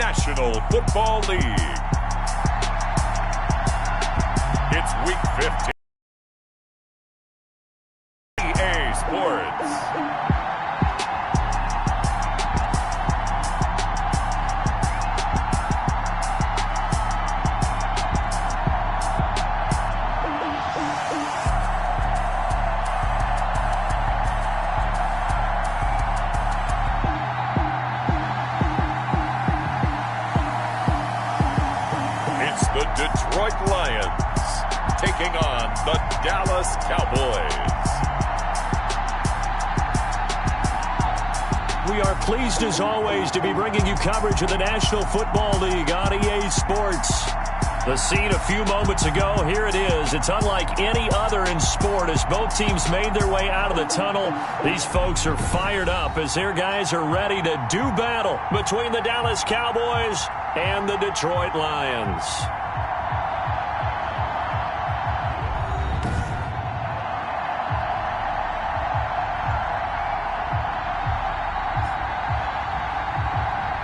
National Football League. It's Week 15. EA Sports. The Detroit Lions taking on the Dallas Cowboys. We are pleased as always to be bringing you coverage of the National Football League on EA Sports. The scene a few moments ago, here it is. It's unlike any other in sport as both teams made their way out of the tunnel. These folks are fired up as their guys are ready to do battle between the Dallas Cowboys and the Detroit Lions.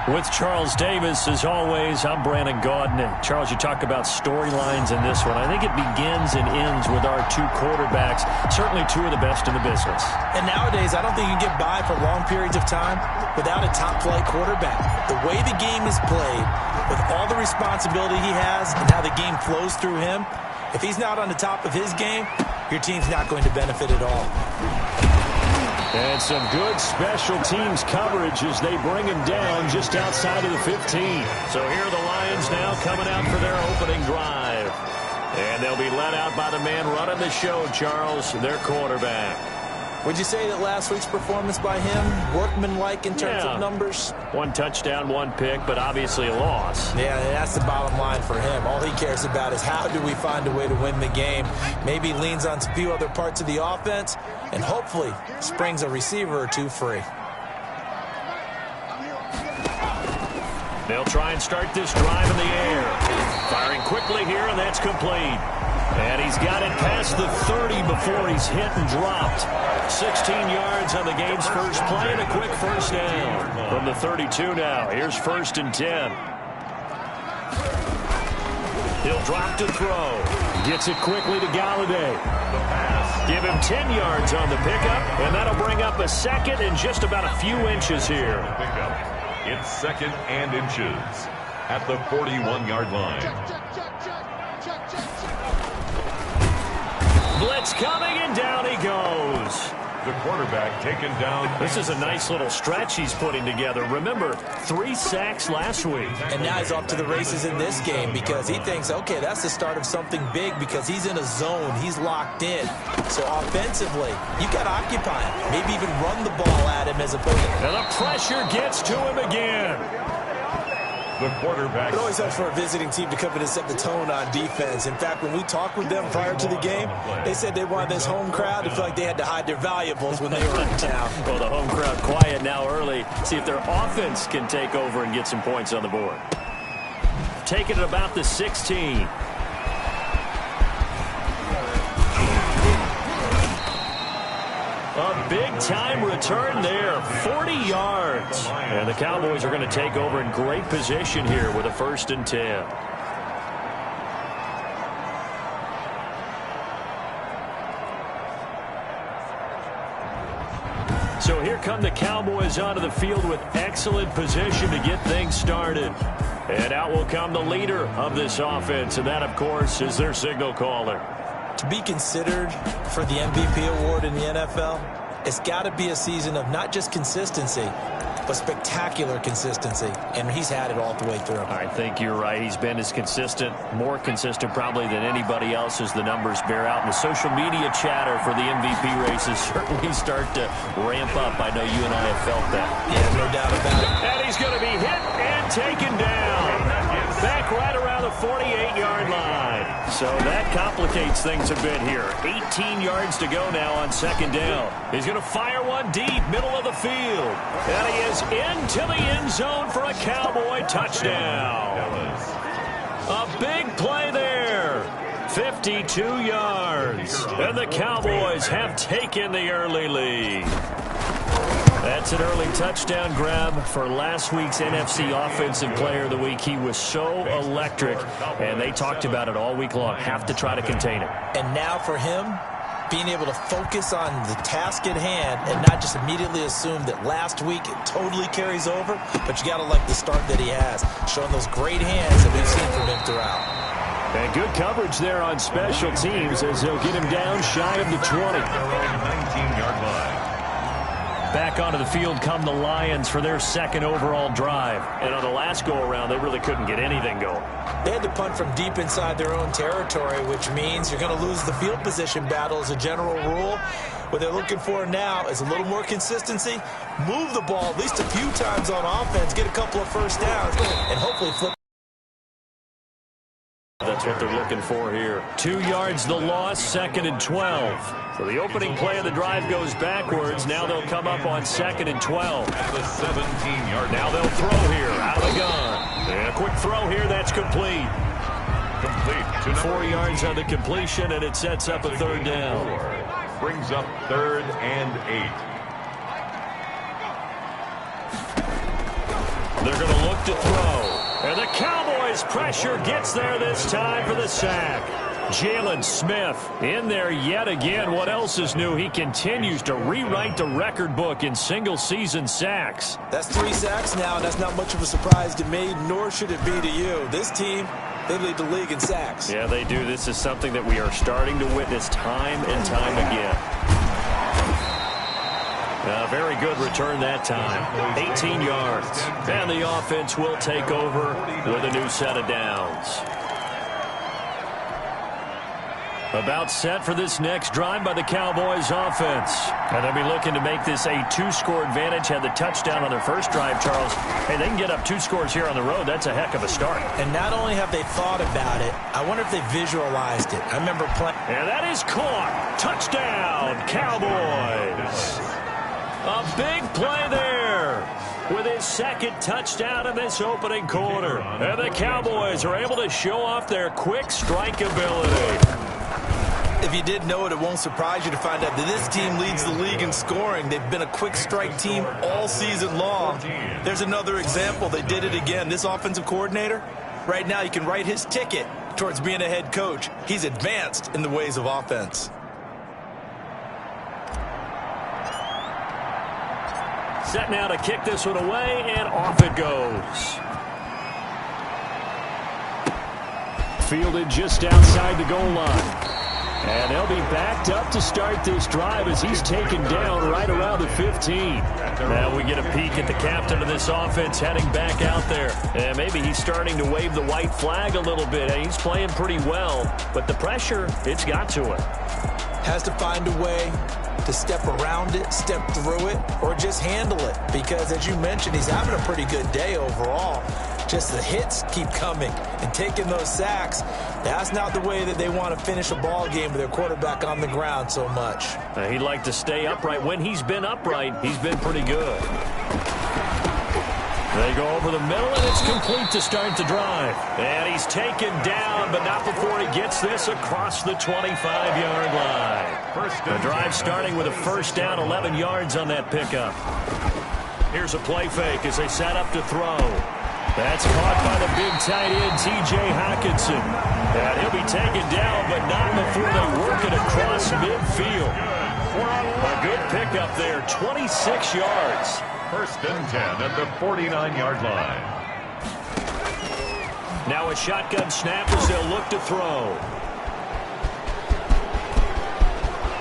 With Charles Davis, as always, I'm Brandon Gaudin. And Charles, you talk about storylines in this one. I think it begins and ends with our two quarterbacks, certainly two of the best in the business. And nowadays, I don't think you get by for long periods of time without a top-flight quarterback. The way the game is played, with all the responsibility he has and how the game flows through him, if he's not on the top of his game, your team's not going to benefit at all. And some good special teams coverage as they bring him down just outside of the 15. So here are the Lions now coming out for their opening drive. And they'll be led out by the man running the show, Charles, their quarterback. Would you say that last week's performance by him, workmanlike in terms of numbers? One touchdown, one pick, but obviously a loss. Yeah, that's the bottom line for him. All he cares about is how do we find a way to win the game. Maybe leans on a few other parts of the offense and hopefully springs a receiver or two free. They'll try and start this drive in the air. Firing quickly here, and that's complete. And he's got it past the 30 before he's hit and dropped. 16 yards on the game's first play and a quick first down. From the 32 now, here's 1st and 10. He'll drop to throw. Gets it quickly to Galladay. Give him 10 yards on the pickup, and that'll bring up a second and just about a few inches here. It's 2nd and inches at the 41-yard line. Blitz coming, and down he goes. The quarterback taken down. This is a nice little stretch he's putting together. Remember, 3 sacks last week. And now he's off to the races in this game because he thinks, okay, that's the start of something big because he's in a zone. He's locked in. So offensively, you got to occupy him. Maybe even run the ball at him as opposed to... And the pressure gets to him again. The quarterback. It always helps for a visiting team to come in and set the tone on defense. In fact, when we talked with them prior to the game, they said they wanted this home crowd to feel like they had to hide their valuables when they were in town. Well, the home crowd quiet now early. See if their offense can take over and get some points on the board. Taking it about the 16. A big-time return there, 40 yards. And the Cowboys are going to take over in great position here with a 1st and 10. So here come the Cowboys onto the field with excellent position to get things started. And out will come the leader of this offense, and that, of course, is their signal caller. To be considered for the MVP award in the NFL, it's got to be a season of not just consistency, but spectacular consistency. And he's had it all the way through. I think you're right. He's been as consistent, more consistent probably than anybody else as the numbers bear out. And the social media chatter for the MVP races certainly start to ramp up. I know you and I have felt that. Yeah, no doubt about it. And he's going to be hit and taken down. Back right around the 48-yard line. So that complicates things a bit here. 18 yards to go now on 2nd down. He's going to fire one deep, middle of the field. And he is into the end zone for a Cowboy touchdown. A big play there. 52 yards. And the Cowboys have taken the early lead. That's an early touchdown grab for last week's NFC Offensive Player of the Week. He was so electric, and they talked about it all week long. Have to try to contain it. And now for him, being able to focus on the task at hand and not just immediately assume that last week it totally carries over, but you got to like the start that he has, showing those great hands that we've seen from him throughout. And good coverage there on special teams as they'll get him down shy of the 20. 19-yard line. Back onto the field come the Lions for their second overall drive. And on the last go-around, they really couldn't get anything going. They had to punt from deep inside their own territory, which means you're going to lose the field position battle as a general rule. What they're looking for now is a little more consistency, move the ball at least a few times on offense, get a couple of first downs, and hopefully flip. That's what they're looking for here. 2 yards the loss, 2nd and 12. So the opening play of the drive goes backwards. Now they'll come up on 2nd and 12. At the 17-yard. Now they'll throw here out of the gun. And a quick throw here, that's complete. Complete. 4 yards on the completion, and it sets up a third down. Brings up 3rd and 8. They're going to look to throw. And the Cowboys' pressure gets there this time for the sack. Jalen Smith in there yet again. What else is new? He continues to rewrite the record book in single-season sacks. That's 3 sacks now, and that's not much of a surprise to me, nor should it be to you. This team, they lead the league in sacks. Yeah, they do. This is something that we are starting to witness time and time again. A very good return that time. 18 yards. And the offense will take over with a new set of downs. About set for this next drive by the Cowboys offense. And they'll be looking to make this a 2-score advantage. Had the touchdown on their first drive, Charles. Hey, they can get up 2 scores here on the road. That's a heck of a start. And not only have they thought about it, I wonder if they visualized it. I remember playing. And that is caught. Touchdown, Cowboys. A big play there with his second touchdown in this opening quarter. And the Cowboys are able to show off their quick strike ability. If you didn't know it, it won't surprise you to find out that this team leads the league in scoring. They've been a quick strike team all season long. There's another example. They did it again. This offensive coordinator, right now you can write his ticket towards being a head coach. He's advanced in the ways of offense. Set now to kick this one away, and off it goes. Fielded just outside the goal line. And they'll be backed up to start this drive as he's taken down right around the 15. Now we get a peek at the captain of this offense heading back out there. And maybe he's starting to wave the white flag a little bit. He's playing pretty well, but the pressure, it's got to him. Has to find a way to step around it, step through it, or just handle it. Because as you mentioned, he's having a pretty good day overall. Just the hits keep coming and taking those sacks. That's not the way that they want to finish a ball game with their quarterback on the ground so much. He'd like to stay upright. When he's been upright, he's been pretty good. They go over the middle, and it's complete to start the drive. And he's taken down, but not before he gets this across the 25-yard line. The drive starting with a first down, 11 yards on that pickup. Here's a play fake as they set up to throw. That's caught by the big tight end, T.J. Hockenson. And he'll be taken down, but not before they work it across midfield. A good pickup there, 26 yards. 1st and 10 at the 49-yard line. Now a shotgun snap as they'll look to throw.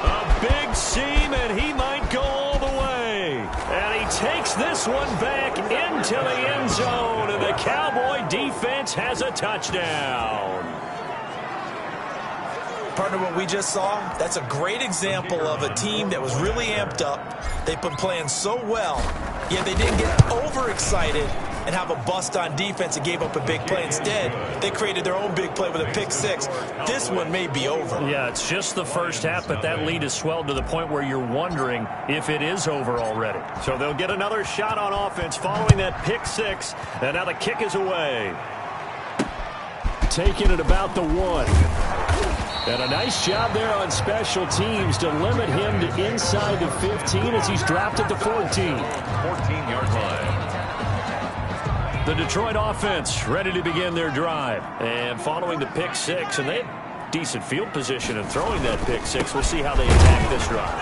A big seam, and he might go all the way. And he takes this one back into the end zone, and the Cowboy defense has a touchdown. Partner, what we just saw, that's a great example of a team that was really amped up. They've been playing so well, yet they didn't get overexcited and have a bust on defense and gave up a big play. Instead, they created their own big play with a pick six. This one may be over. Yeah, it's just the first half, but that lead has swelled to the point where you're wondering if it is over already. So they'll get another shot on offense following that pick six, and now the kick is away. Taking it about the 1. And a nice job there on special teams to limit him to inside the 15 as he's dropped at the 14. 14-yard line. The Detroit offense ready to begin their drive. And following the pick six, and they had decent field position in throwing that pick six. We'll see how they attack this drive.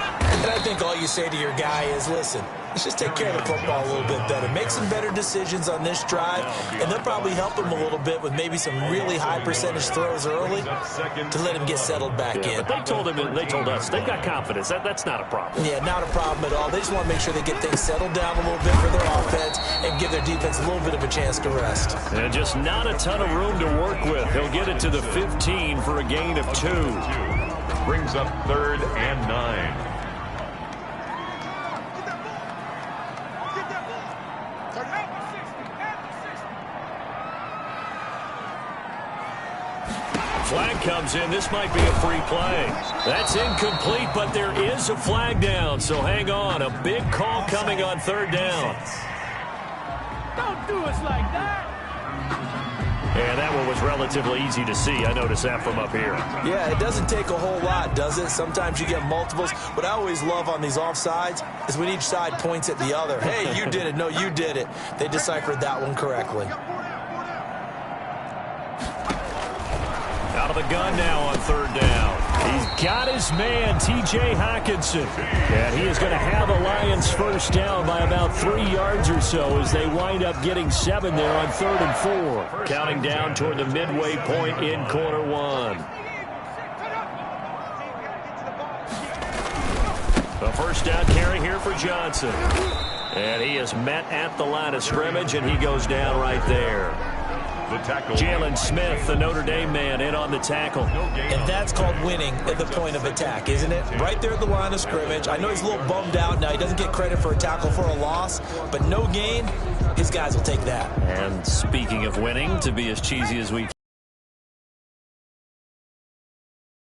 And I think all you say to your guy is, listen, let's just take care of the football a little bit better. Make some better decisions on this drive, and they'll probably help him a little bit with maybe some really high percentage throws early to let him get settled back in. But they told us they've got confidence. That's not a problem. Yeah, not a problem at all. They just want to make sure they get things settled down a little bit for their offense and give their defense a little bit of a chance to rest. And just not a ton of room to work with. He'll get it to the 15 for a gain of 2. Brings up 3rd and 9. Flag comes in. This might be a free play. That's incomplete, but there is a flag down, so hang on. A big call coming on 3rd down. Don't do us like that. And that one was relatively easy to see. I noticed that from up here. Yeah, it doesn't take a whole lot, does it? Sometimes you get multiples. What I always love on these offsides is when each side points at the other. Hey, you did it. No, you did it. They deciphered that one correctly. Out of the gun now on 3rd down. He's got his man, T.J. Hockenson. And he is going to have the Lions first down by about 3 yards or so as they wind up getting 7 there on 3rd and 4. Counting down toward the midway point in quarter 1. A first down carry here for Johnson. And he is met at the line of scrimmage, and he goes down right there. Jalen Smith, the Notre Dame man, in on the tackle. And that's called winning at the point of attack, isn't it? Right there at the line of scrimmage. I know he's a little bummed out now. He doesn't get credit for a tackle for a loss, but no gain, his guys will take that. And speaking of winning, to be as cheesy as we can.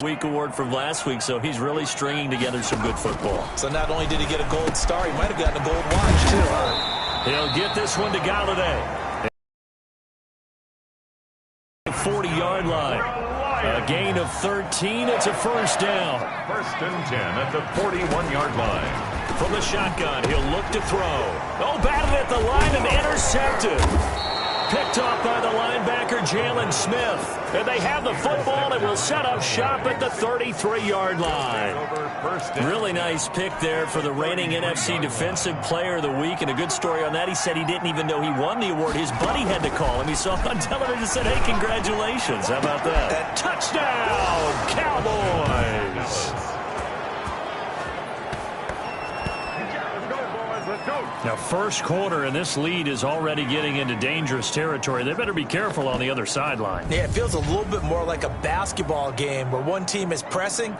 Week award from last week, so he's really stringing together some good football. So not only did he get a gold star, he might have gotten a gold watch, too, huh? He'll get this one to Galladay. 40-yard line. A gain of 13. It's a first down. 1st and 10 at the 41-yard line. From the shotgun, he'll look to throw. Oh, batted at the line and intercepted. Picked off by the linebacker, Jalen Smith. And they have the football and will set up shop at the 33-yard line. Really nice pick there for the reigning NFC Defensive Player of the Week. And a good story on that, he said he didn't even know he won the award. His buddy had to call him. He saw him on television and said, hey, congratulations. How about that? And touchdown, Cowboys. Now, first quarter, and this lead is already getting into dangerous territory. They better be careful on the other sideline. Yeah, it feels a little bit more like a basketball game where one team is pressing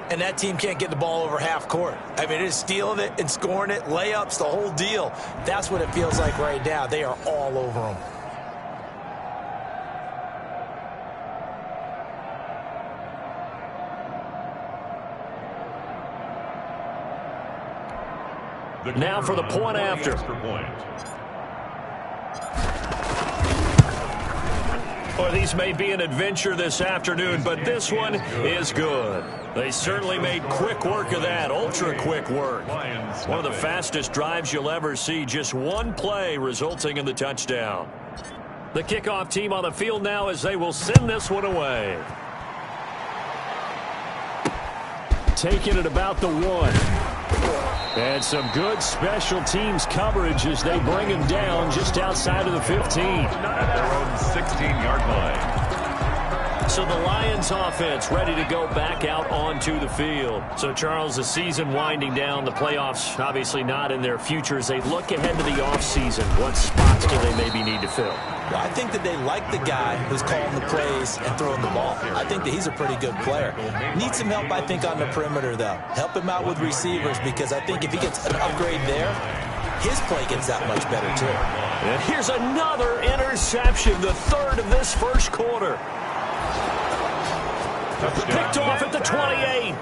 and that team can't get the ball over half court. I mean, it is stealing it and scoring it, layups, the whole deal. That's what it feels like right now. They are all over them. Now for the point after. Well, these may be an adventure this afternoon, but this one is good. They certainly made quick work of that, ultra-quick work. One of the fastest drives you'll ever see, just one play resulting in the touchdown. The kickoff team on the field now as they will send this one away. Taking it about the 1. And some good special teams coverage as they bring him down just outside of the 15. At their own 16-yard line. So the Lions offense ready to go back out onto the field. So, Charles, the season winding down, the playoffs obviously not in their future. As they look ahead to the offseason, what spots do they maybe need to fill? Well, I think that they like the guy who's calling the plays and throwing the ball. I think that he's a pretty good player. Needs some help, I think, on the perimeter, though. Help him out with receivers, because I think if he gets an upgrade there, his play gets that much better, too. And here's another interception, the 3rd of this first quarter. Picked off at the 28.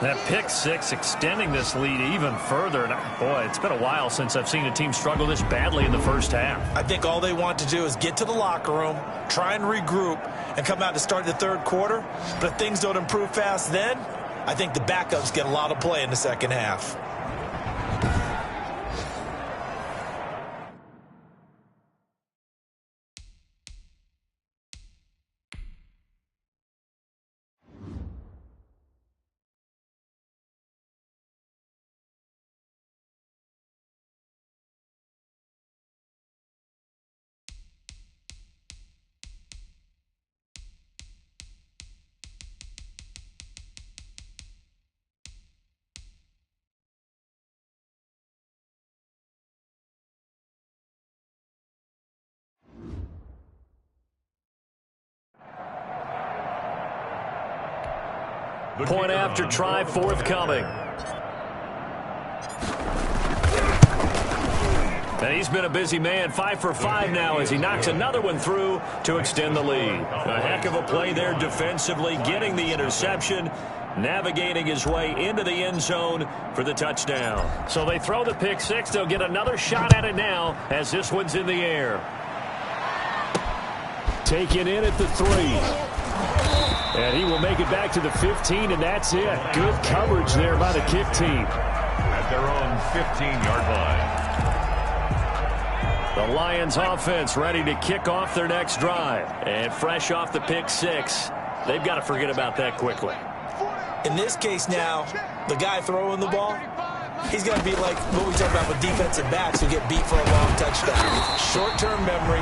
That pick six extending this lead even further. And boy, it's been a while since I've seen a team struggle this badly in the first half. I think all they want to do is get to the locker room, try and regroup, and come out to start the third quarter. But if things don't improve fast then, I think the backups get a lot of play in the second half. Point after try forthcoming. And he's been a busy man, 5 for 5 now as he knocks another one through to extend the lead. A heck of a play there defensively, getting the interception, navigating his way into the end zone for the touchdown. So they throw the pick six. They'll get another shot at it now as this one's in the air. Taken in at the 3. And he will make it back to the 15, and that's it. Good coverage there by the kick team. At their own 15-yard line. The Lions offense ready to kick off their next drive. And fresh off the pick six, they've got to forget about that quickly. In this case now, the guy throwing the ball, he's going to be like what we talk about with defensive backs who get beat for a long touchdown. Short-term memory,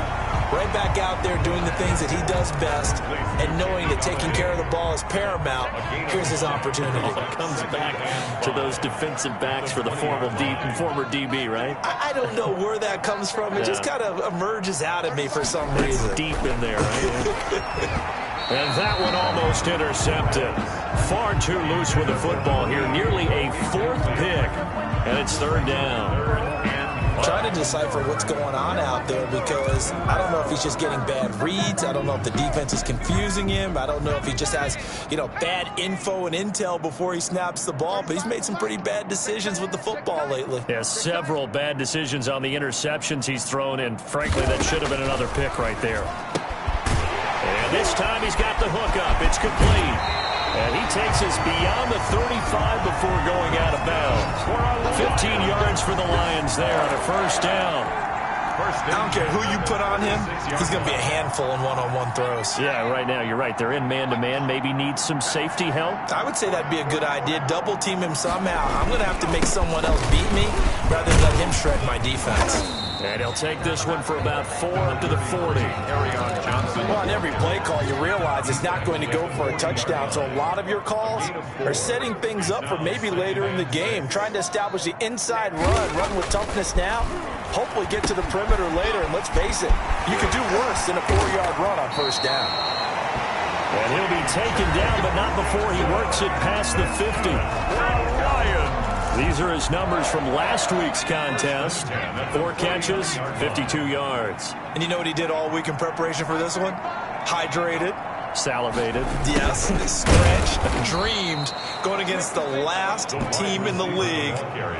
right back out there doing the things that he does best, and knowing that taking care of the ball is paramount. Here's his opportunity. Comes back to those defensive backs for the former DB, right? I don't know where that comes from. It just kind of emerges out of me for some reason. It's deep in there, right? And that one almost intercepted. Far too loose with the football here. Nearly a 4th pick, and it's 3rd down. Trying to decipher what's going on out there because I don't know if he's just getting bad reads. I don't know if the defense is confusing him. I don't know if he just has, bad info and intel before he snaps the ball. But he's made some pretty bad decisions with the football lately. Yeah, several bad decisions on the interceptions he's thrown, and frankly, that should have been another pick right there. And this time he's got the hook up. It's complete. And he takes us beyond the 35 before going out of bounds. 15 yards for the Lions there on a first down. I don't care who you put on him. He's going to be a handful in one-on-one throws. Yeah, right now, you're right. They're in man-to-man. Maybe needs some safety help. I would say that'd be a good idea. Double team him somehow. I'm going to have to make someone else beat me rather than let him shred my defense. And he'll take this one for about 4 up to the 40. Well, on every play call, you realize it's not going to go for a touchdown. So a lot of your calls are setting things up for maybe later in the game, trying to establish the inside run with toughness now, hopefully get to the perimeter later. And let's face it, you could do worse than a 4-yard run on first down. And he'll be taken down, but not before he works it past the 50. These are his numbers from last week's contest. 4 catches, 52 yards. And you know what he did all week in preparation for this one? Hydrated. Salivated. Yes, stretched, dreamed, going against the last team in the league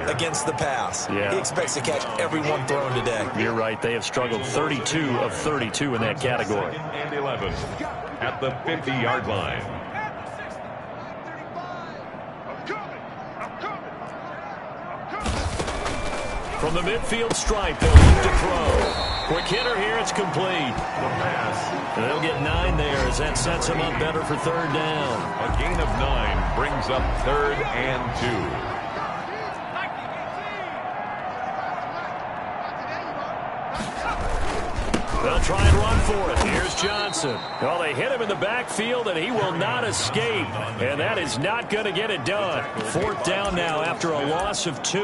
against the pass. Yeah. He expects to catch every one thrown today. You're right. They have struggled 32 of 32 in that category. And 11 at the 50-yard line. From the midfield stripe, they'll look to throw. Quick hitter here, it's complete. The pass. And they'll get 9 there as that sets them up better for 3rd down. A gain of 9 brings up 3rd and 2. They'll try and run for it. Here's Johnson. Well, they hit him in the backfield, and he will not escape. And that is not going to get it done. 4th down now after a loss of 2.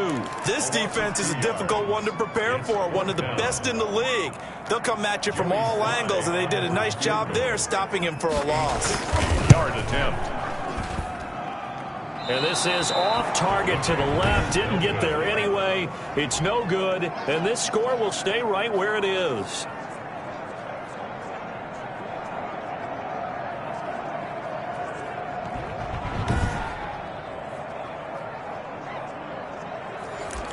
This defense is a difficult one to prepare for, one of the best in the league. They'll come at you from all angles, and they did a nice job there stopping him for a loss. Yard attempt. And this is off target to the left. Didn't get there anyway. It's no good, and this score will stay right where it is.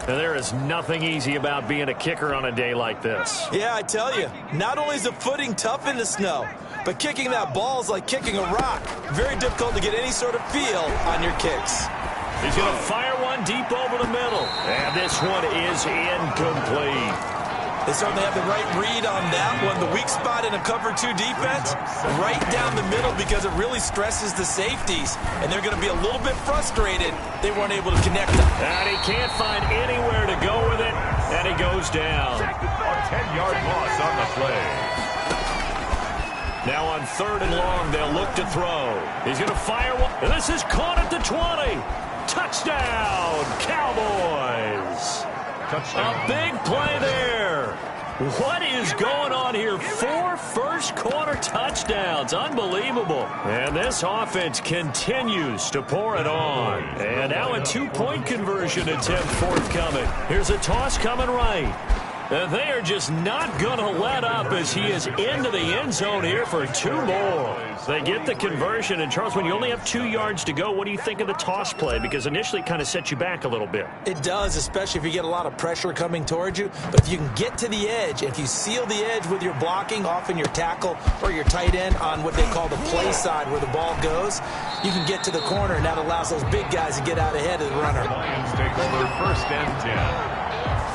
And there is nothing easy about being a kicker on a day like this. Yeah, I tell you, not only is the footing tough in the snow, but kicking that ball is like kicking a rock. Very difficult to get any sort of feel on your kicks. He's going to fire one deep over the middle. And this one is incomplete. They certainly have the right read on that one. The weak spot in a cover 2 defense, right down the middle because it really stresses the safeties. And they're going to be a little bit frustrated they weren't able to connect them. And he can't find anywhere to go with it. And he goes down. A 10-yard loss on the play. Now on 3rd and long, they'll look to throw. He's going to fire one. And this is caught at the 20. Touchdown, Cowboys. Touchdown. A big play there. What is going on here? 4 first-quarter touchdowns. Unbelievable. And this offense continues to pour it on. And now a 2-point conversion attempt forthcoming. Here's a toss coming right. And they are just not going to let up as he is into the end zone here for 2 more. They get the conversion. And, Charles, when you only have 2 yards to go, what do you think of the toss play? Because initially it kind of sets you back a little bit. It does, especially if you get a lot of pressure coming towards you. But if you can get to the edge, if you seal the edge with your blocking, often your tackle or your tight end on what they call the play side where the ball goes, you can get to the corner, and that allows those big guys to get out ahead of the runner. The Lions take over 1st and 10.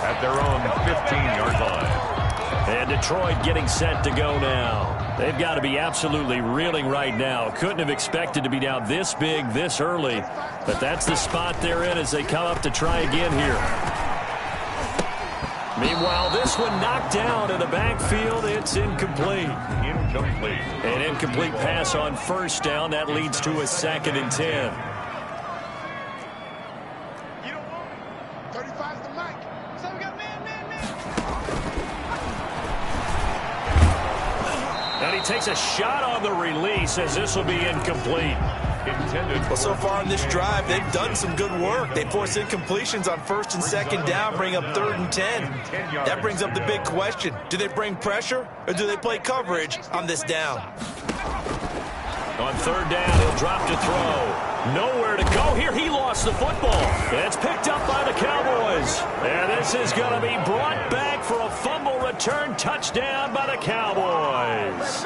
At their own 15-yard line. And Detroit getting set to go now. They've got to be absolutely reeling right now. Couldn't have expected to be down this big, this early. But that's the spot they're in as they come up to try again here. Meanwhile, this one knocked down in the backfield. It's incomplete. Incomplete. An incomplete pass on 1st down. That leads to a 2nd and 10. And he takes a shot on the release as this will be incomplete. Well, so far in this drive, they've done some good work. They force incompletions on 1st and 2nd down, bring up 3rd and 10. That brings up the big question. Do they bring pressure or do they play coverage on this down? On 3rd down, he'll drop to throw. Nowhere to go here. He lost the football. It's picked up by the Cowboys. And this is going to be brought back for a fumble return touchdown by the Cowboys.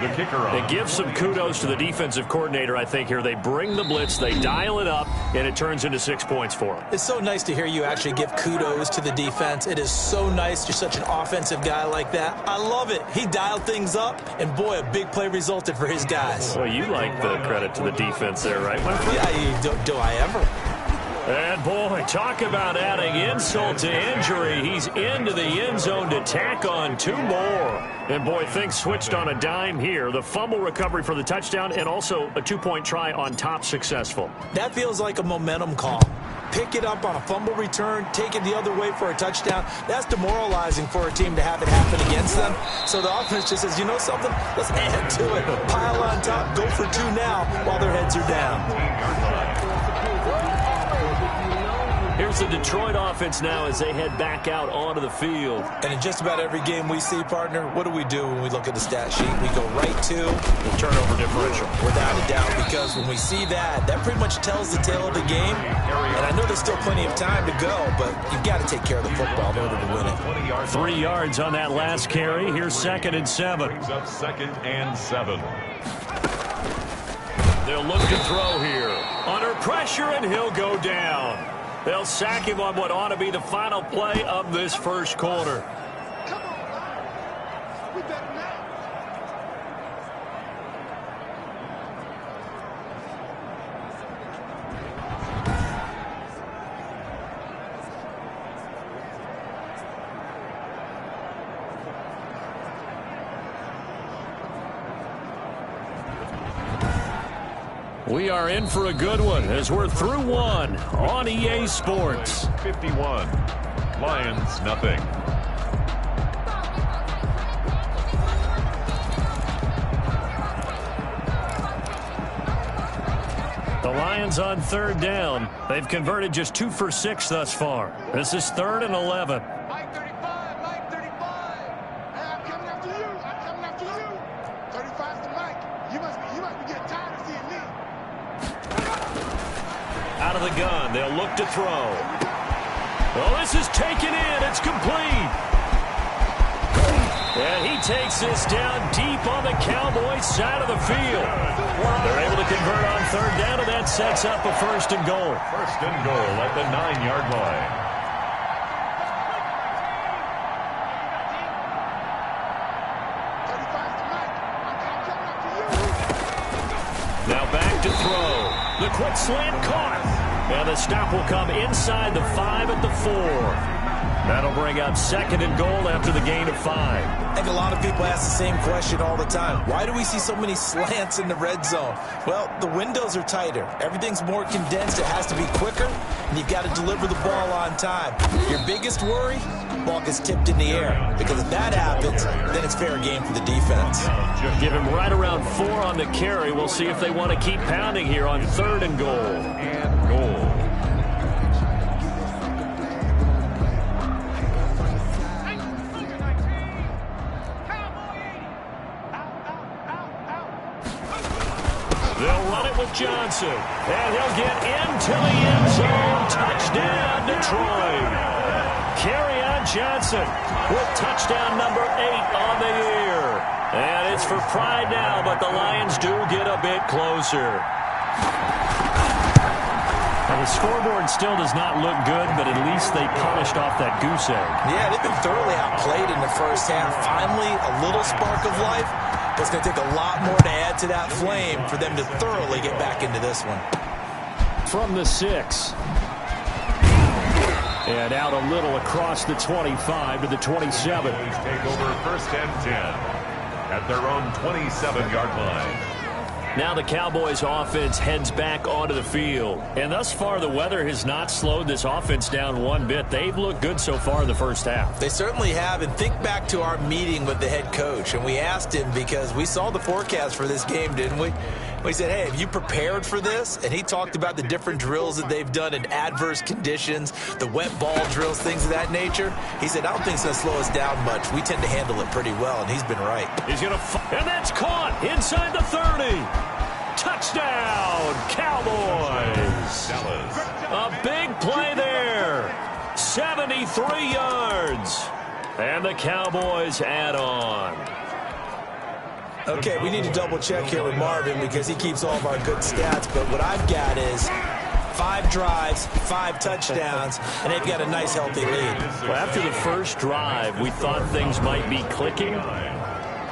The kicker on. It gives some kudos to the defensive coordinator, I think, here. They bring the blitz, they dial it up, and it turns into 6 points for them. It's so nice to hear you actually give kudos to the defense. It is so nice. You're such an offensive guy like that. I love it. He dialed things up, and boy, a big play resulted for his guys. Well, you like the credit to the defense there, right, Winfrey? Yeah, do I ever? And, boy, talk about adding insult to injury. He's into the end zone to tack on 2 more. And, boy, things switched on a dime here. The fumble recovery for the touchdown and also a 2-point try on top successful. That feels like a momentum call. Pick it up on a fumble return, take it the other way for a touchdown. That's demoralizing for a team to have it happen against them. So the offense just says, you know something? Let's add to it. Pile on top, go for 2 now while their heads are down. Here's the Detroit offense now as they head back out onto the field. And in just about every game we see, partner, what do we do when we look at the stat sheet? We go right to the turnover differential. Without a doubt, because when we see that, that pretty much tells the tale of the game. And I know there's still plenty of time to go, but you've got to take care of the football in order to win it. 3 yards on that last carry. Here's 2nd and 7. Brings up 2nd and 7. They'll look to throw here. Under pressure, and he'll go down. They'll sack him on what ought to be the final play of this 1st quarter. Come on, man. We better now. We are in for a good one as we're through 1 on EA Sports. 51. Lions, nothing. The Lions on 3rd down. They've converted just 2 for 6 thus far. This is 3rd and 11. Mike 35, Mike 35. Hey, I'm coming after you. I'm coming after you. 35's the Mike. You must be getting tired of seeing me. Out of the gun, they'll look to throw. Oh, this is taken in. It's complete. And he takes this down deep on the Cowboys' side of the field. They're able to convert on third down, and that sets up a first and goal. First and goal at the 9-yard line. Now back to throw. The quick slant caught. And the stop will come inside the 5 at the 4. That'll bring up second and goal after the gain of 5. I think a lot of people ask the same question all the time. Why do we see so many slants in the red zone? Well, the windows are tighter. Everything's more condensed. It has to be quicker, and you've got to deliver the ball on time. Your biggest worry? Ball gets tipped in the air. Because if that happens, then it's fair game for the defense. Give him right around 4 on the carry. We'll see if they want to keep pounding here on third and goal. And goal. They'll run it with Johnson. And he'll get into the end zone. Touchdown, Detroit. Kerryon Johnson with touchdown number 8 on the year. And it's for pride now, but the Lions do get a bit closer. Now, the scoreboard still does not look good, but at least they polished off that goose egg. Yeah, they've been thoroughly outplayed in the first half. Finally, a little spark of life. But it's going to take a lot more to add to that flame for them to thoroughly get back into this one. From the 6. And out a little across the 25 to the 27. Take over first and 10 at their own 27-yard line. Now the Cowboys offense heads back onto the field. And thus far, the weather has not slowed this offense down one bit. They've looked good so far in the first half. They certainly have. And think back to our meeting with the head coach. And we asked him because we saw the forecast for this game, didn't we? We said, hey, have you prepared for this? And he talked about the different drills that they've done in adverse conditions, the wet ball drills, things of that nature. He said, I don't think it's going to slow us down much. We tend to handle it pretty well, and he's been right. He's going to and that's caught inside the 30. Touchdown, Cowboys. A big play there. 73 yards. And the Cowboys add on. Okay, we need to double check here with Marvin because he keeps all of our good stats. But what I've got is 5 drives, 5 touchdowns, and they've got a nice, healthy lead. Well, after the first drive, we thought things might be clicking.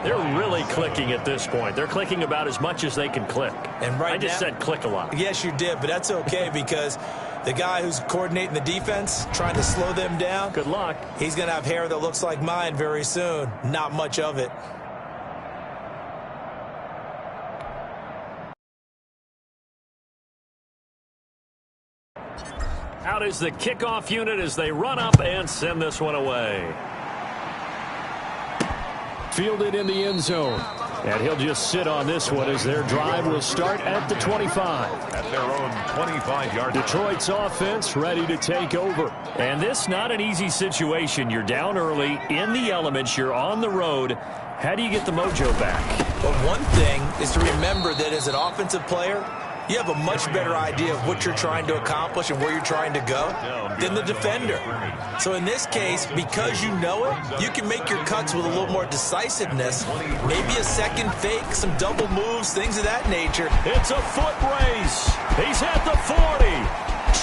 They're really clicking at this point. They're clicking about as much as they can click. And right I just said click a lot. Yes, you did, but that's okay because the guy who's coordinating the defense, trying to slow them down. Good luck. He's going to have hair that looks like mine very soon. Not much of it. Out is the kickoff unit as they run up and send this one away. Fielded in the end zone. And he'll just sit on this one as their drive will start at the 25. At their own 25-yard line. Detroit's offense ready to take over. And this not an easy situation. You're down early, in the elements, you're on the road. How do you get the mojo back? Well, one thing is to remember that as an offensive player, you have a much better idea of what you're trying to accomplish and where you're trying to go than the defender. So in this case, because you know it, you can make your cuts with a little more decisiveness, maybe a second fake, some double moves, things of that nature. It's a foot race. He's at the 40,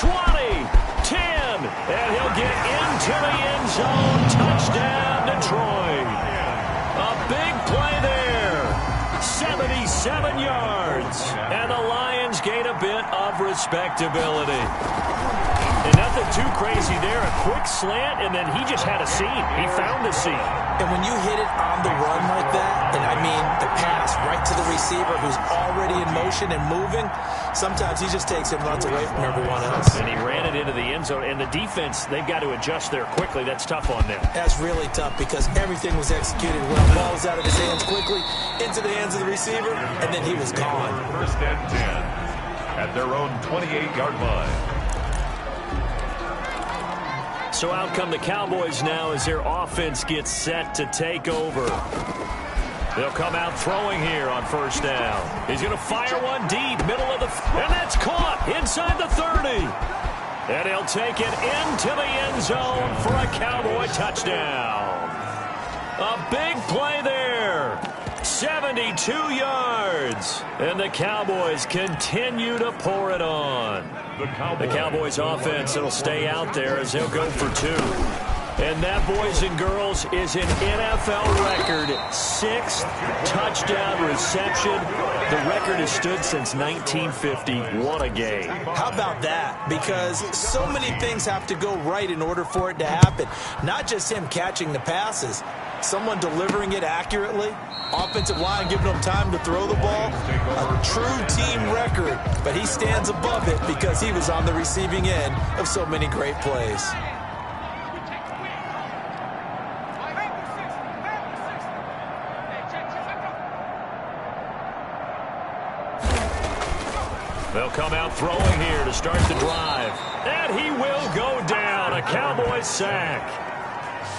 20, 10, and he'll get into the end zone. Touchdown, Detroit. A big play there. 77 yards. And the Lions gain a bit of respectability. And nothing too crazy there. A quick slant, and then he just had a seam. He found the seam. And when you hit it on the run like that, and I mean the pass right to the receiver who's already in motion and moving, sometimes he just takes it and runs away from everyone else. And he ran it into the end zone. And the defense, they've got to adjust there quickly. That's tough on them. That's really tough because everything was executed well. The ball was out of his hands quickly, into the hands of the receiver, and then he was gone. First and 10 at their own 28-yard line. So out come the Cowboys now as their offense gets set to take over. They'll come out throwing here on first down. He's going to fire one deep, middle of the... And that's caught inside the 30. And he'll take it into the end zone for a Cowboy touchdown. A big play there. 72 yards. And the Cowboys continue to pour it on. The Cowboys offense will stay out there as they'll go for 2. And that, boys and girls, is an NFL record 6th touchdown reception. The record has stood since 1950. What a game. How about that? Because so many things have to go right in order for it to happen. Not just him catching the passes. Someone delivering it accurately. Offensive line giving him time to throw the ball. A true team record. But he stands above it because he was on the receiving end of so many great plays. They'll come out throwing here to start the drive. And he will go down. A Cowboy sack.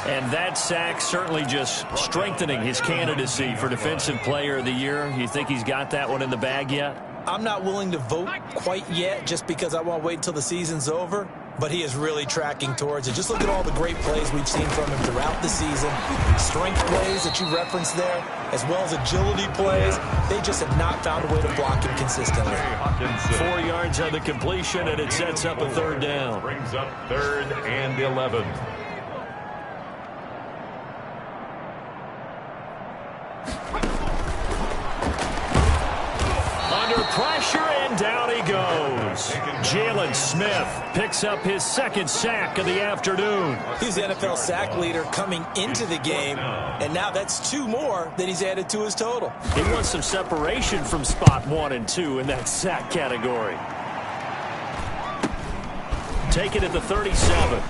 And that sack certainly just strengthening his candidacy for Defensive Player of the Year. You think he's got that one in the bag yet? I'm not willing to vote quite yet just because I want to wait until the season's over. But he is really tracking towards it. Just look at all the great plays we've seen from him throughout the season. Strength plays that you referenced there, as well as agility plays. They just have not found a way to block him consistently. 4 yards on the completion, and it sets up a third down. Brings up 3rd and 11. Under pressure, and down he goes. Jalen Smith picks up his 2nd sack of the afternoon. He's the NFL sack leader coming into the game, and now that's 2 more that he's added to his total. He wants some separation from spot 1 and 2 in that sack category. Take it at the 37.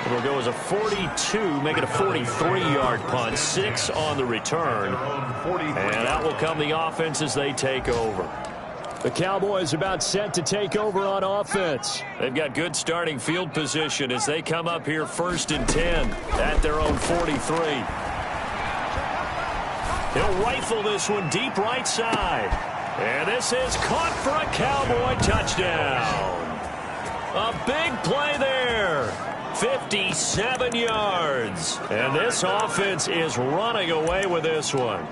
It'll go as a 42, make it a 43-yard punt. 6 on the return. And out will come the offense as they take over. The Cowboys about set to take over on offense. They've got good starting field position as they come up here 1st and 10 at their own 43. He'll rifle this one deep right side. And this is caught for a Cowboy touchdown. A big play there. 57 yards. And this offense is running away with this one.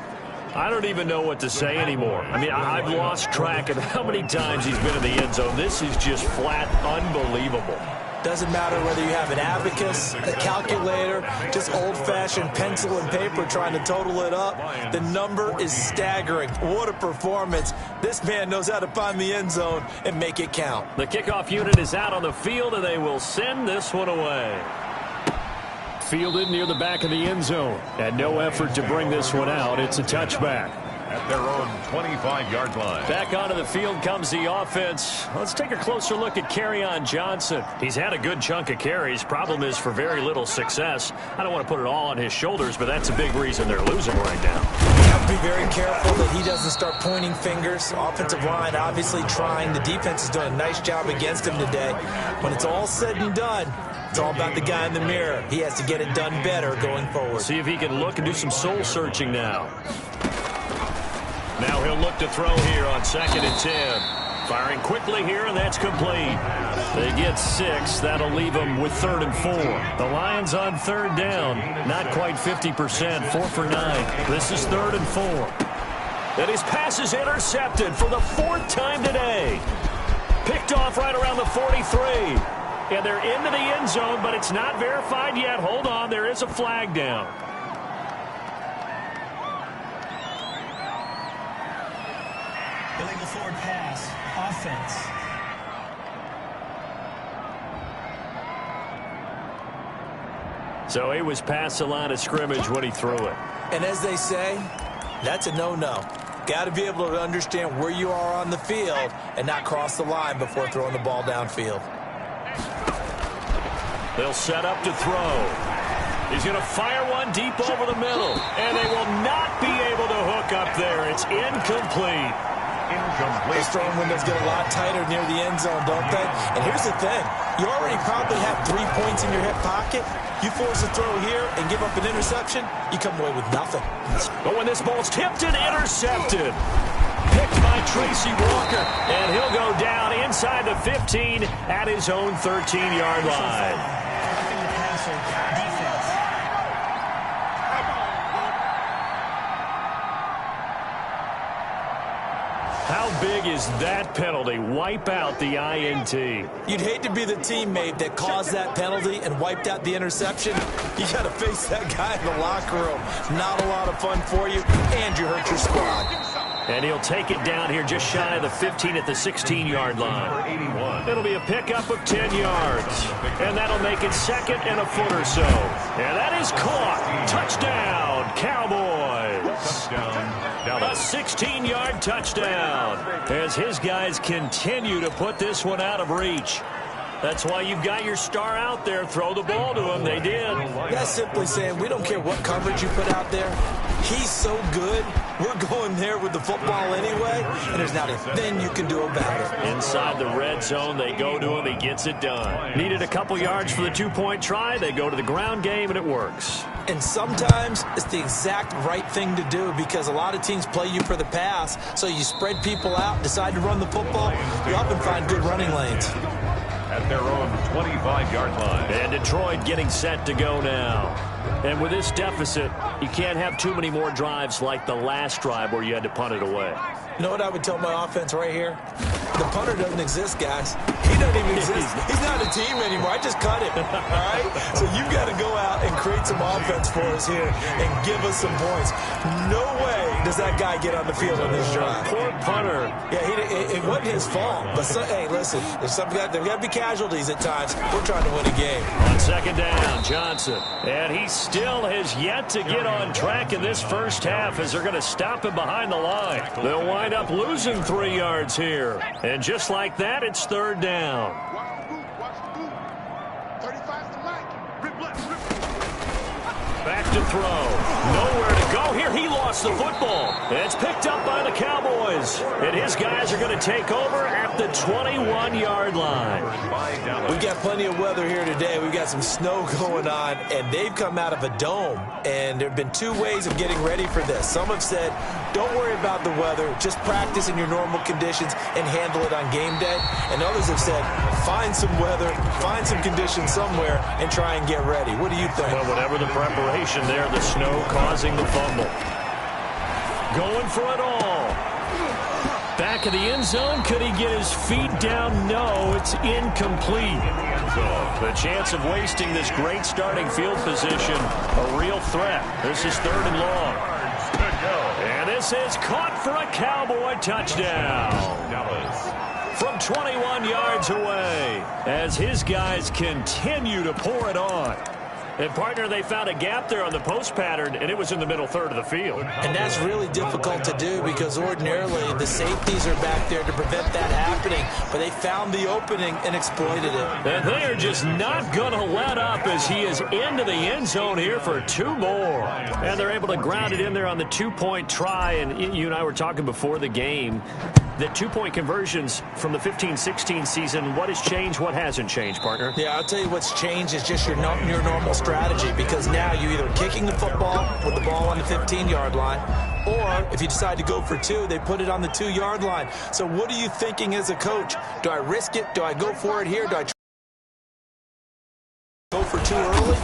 I don't even know what to say anymore. I mean, I've lost track of how many times he's been in the end zone. This is just flat unbelievable. Doesn't matter whether you have an abacus, a calculator, just old-fashioned pencil and paper trying to total it up. The number is staggering. What a performance. This man knows how to find the end zone and make it count. The kickoff unit is out on the field, and they will send this one away. Fielded near the back of the end zone. And no effort to bring this one out. It's a touchback. At their own 25-yard line. Back onto the field comes the offense. Let's take a closer look at Kerryon Johnson. He's had a good chunk of carries. Problem is for very little success. I don't want to put it all on his shoulders, but that's a big reason they're losing right now. You have to be very careful that he doesn't start pointing fingers. Offensive line obviously trying. The defense is doing a nice job against him today. When it's all said and done, it's all about the guy in the mirror. He has to get it done better going forward. See if he can look and do some soul searching now. Now he'll look to throw here on 2nd and 10. Firing quickly here, and that's complete. They get 6. That'll leave them with 3rd and 4. The Lions on 3rd down. Not quite 50%. 4 for 9. This is 3rd and 4. And his pass is intercepted for the 4th time today. Picked off right around the 43. And they're into the end zone, but it's not verified yet. Hold on, there is a flag down. Illegal forward pass, offense. So he was past the line of scrimmage when he threw it. And as they say, that's a no-no. Got to be able to understand where you are on the field and not cross the line before throwing the ball downfield. They'll set up to throw. He's going to fire one deep over the middle. And they will not be able to hook up there. It's incomplete. Those throwing windows get a lot tighter near the end zone, don't they? And here's the thing. You already already probably have 3 points in your hip pocket. You force a throw here and give up an interception, you come away with nothing. But when this ball's tipped and intercepted, picked by Tracy Walker, and he'll go down inside the 15 at his own 13-yard line. How big is that penalty? Wipe out the INT. You'd hate to be the teammate that caused that penalty and wiped out the interception. You got to face that guy in the locker room. Not a lot of fun for you, and you hurt your squad. And he'll take it down here just shy of the 15 at the 16-yard line. It'll be a pickup of 10 yards. And that'll make it second and a foot or so. And that is caught. Touchdown, Cowboys. A 16-yard touchdown as his guys continue to put this one out of reach. That's why you've got your star out there. Throw the ball to him. They did. That's simply saying we don't care what coverage you put out there. He's so good. We're going there with the football anyway, and there's not a thing you can do about it. Inside the red zone, they go to him. He gets it done. Needed a couple yards for the two-point try. They go to the ground game, and it works. And sometimes it's the exact right thing to do because a lot of teams play you for the pass, so you spread people out, decide to run the football. You often find good running lanes. At their own 25-yard line. And Detroit getting set to go now. And with this deficit, you can't have too many more drives like the last drive where you had to punt it away. You know what I would tell my offense right here? The punter doesn't exist, guys. He doesn't even exist. He's not a team anymore. I just cut him, all right? So you've got to go out and create some offense for us here and give us some points. No way does that guy get on the field on this drive. Poor punter. Yeah, it wasn't his fault. But, hey, listen, there's got to be casualties at times. We're trying to win a game. On second down, Johnson. And he still has yet to get on track in this first half as they're going to stop him behind the line. They'll wind up losing 3 yards here. And just like that, it's third down. Back to throw. Nowhere to go here. He lost the football. It's picked up by the Cowboys. And his guys are going to take over at the 21-yard line. We've got plenty of weather here today. We've got some snow going on, and they've come out of a dome. And there have been 2 ways of getting ready for this. Some have said, don't worry about the weather. Just practice in your normal conditions and handle it on game day. And others have said, find some weather, find some conditions somewhere, and try and get ready. What do you think? Well, whatever the preparation there, the snow causing the fumble. Going for it all. Back of the end zone. Could he get his feet down? No, it's incomplete. The chance of wasting this great starting field position, a real threat. This is third and long. And this is caught for a Cowboy touchdown. From 21 yards away as his guys continue to pour it on. And, partner, they found a gap there on the post pattern, and it was in the middle third of the field. And that's really difficult to do because ordinarily the safeties are back there to prevent that happening. But they found the opening and exploited it. And they are just not going to let up as he is into the end zone here for 2 more. And they're able to ground it in there on the 2-point try. And you and I were talking before the game that 2-point conversions from the 15-16 season, what has changed, what hasn't changed, partner? Yeah, I'll tell you what's changed is just your normal strategy because now you're either kicking the football with the ball on the 15-yard line or if you decide to go for 2, they put it on the 2-yard line. So what are you thinking as a coach? Do I risk it? Do I go for it here? Do I try to go for 2 early?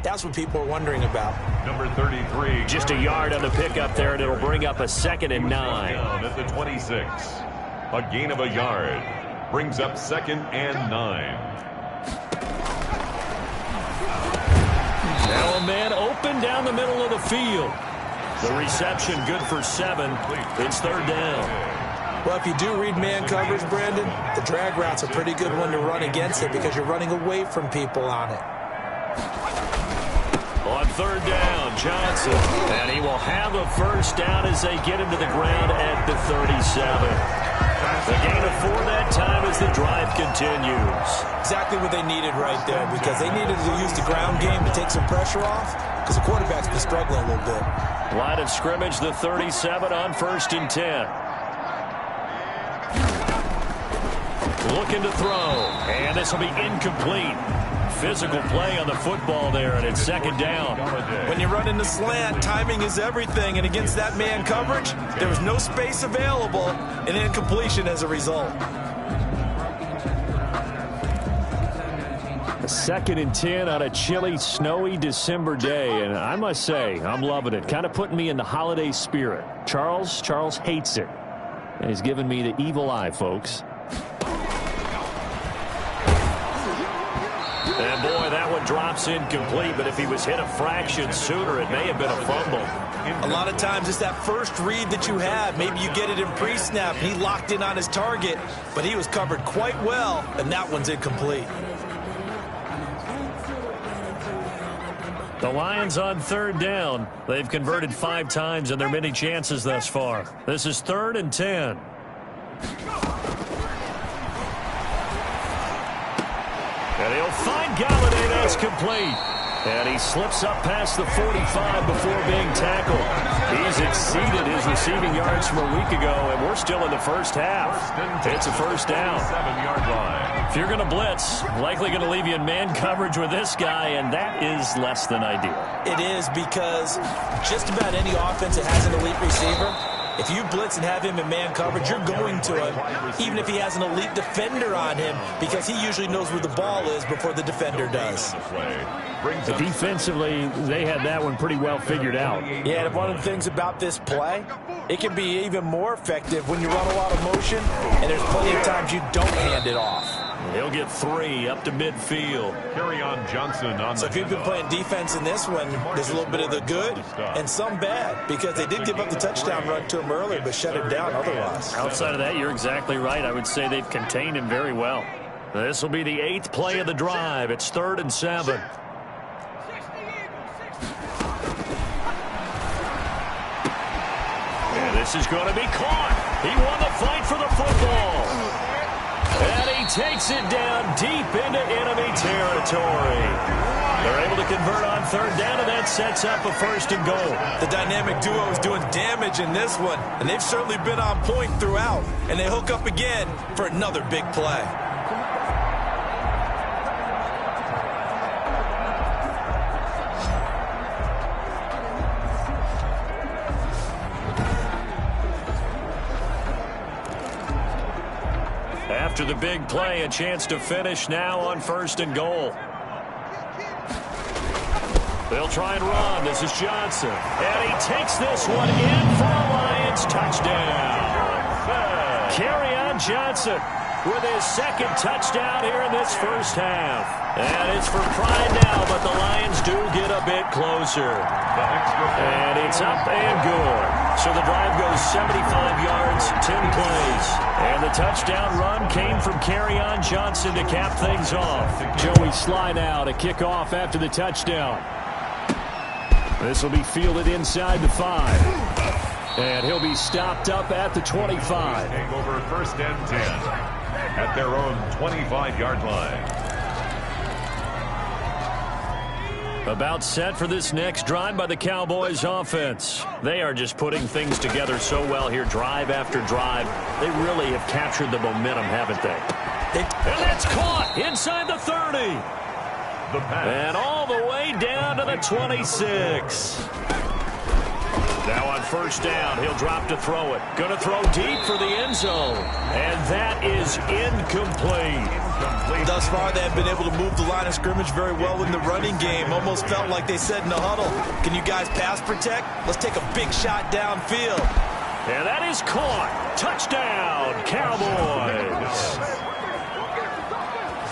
That's what people are wondering about. Number 33. Just a yard on the pickup there, and it'll bring up a 2nd and 9. Down at the 26. A gain of a yard. Brings up 2nd and 9. Now a man open down the middle of the field. The reception good for 7. It's 3rd down. Well, if you do read man coverage, Brandon, the drag route's a pretty good one to run against it because you're running away from people on it. On 3rd down, Johnson. And he will have a 1st down as they get him to the ground at the 37. The gain of 4 that time as the drive continues. Exactly what they needed right there because they needed to use the ground game to take some pressure off because the quarterback's been struggling a little bit. Line of scrimmage, the 37 on 1st and 10. Looking to throw, and this will be incomplete. Physical play on the football there, and it's 2nd down. When you run in the slant, timing is everything, and against that man coverage, there was no space available, and incompletion as a result. A 2nd and 10 on a chilly, snowy December day, and I must say, I'm loving it. Kind of putting me in the holiday spirit. Charles hates it, and he's giving me the evil eye, folks. And boy, that one drops incomplete, but if he was hit a fraction sooner, it may have been a fumble. A lot of times it's that first read that you have. Maybe you get it in pre-snap, and he locked in on his target, but he was covered quite well, and that one's incomplete. The Lions on 3rd down. They've converted 5 times in their many chances thus far. This is 3rd and 10. And he'll find Galladay. That's complete. And he slips up past the 45 before being tackled. He's exceeded his receiving yards from a week ago, and we're still in the first half. It's a 1st down. 7-yard line. If you're going to blitz, likely going to leave you in man coverage with this guy, and that is less than ideal. It is because just about any offense that has an elite receiver, if you blitz and have him in man coverage, you're going to him, even if he has an elite defender on him, because he usually knows where the ball is before the defender does. Defensively, they had that one pretty well figured out. Yeah, and one of the things about this play, it can be even more effective when you run a lot of motion, and there's plenty of times you don't hand it off. He'll get 3 up to midfield. Kerryon Johnson on So if you've been playing defense in this one, there's a little bit of the good and some bad, because they did give up the touchdown run to him earlier, but shut him down otherwise. Outside of that, you're exactly right. I would say they've contained him very well. This will be the 8th play of the drive. It's 3rd and 7. And this is going to be caught. He won the fight for the football. And he takes it down deep into enemy territory. They're able to convert on 3rd down, and that sets up a 1st and goal. The dynamic duo is doing damage in this one, and they've certainly been on point throughout. And they hook up again for another big play. After the big play, a chance to finish now on 1st and goal. They'll try and run. This is Johnson. And he takes this one in for a Lions touchdown. Kerryon Johnson with his 2nd touchdown here in this first half. And it's for pride now, but the Lions do get a bit closer. And it's up and good. So the drive goes 75 yards, 10 plays. And the touchdown run came from Kerryon Johnson to cap things off. Joey Sly now to kick off after the touchdown. This will be fielded inside the 5. And he'll be stopped up at the 25. Take over 1st and 10 at their own 25-yard line. About set for this next drive by the Cowboys offense. They are just putting things together so well here, drive after drive. They really have captured the momentum, haven't they? And that's caught inside the 30. And all the way down to the 26. Now on first down, he'll drop to throw it. Going to throw deep for the end zone. And that is incomplete. Thus far, they have been able to move the line of scrimmage very well in the running game. Almost felt like they said in the huddle, can you guys pass protect? Let's take a big shot downfield. And that is caught. Touchdown, Cowboys.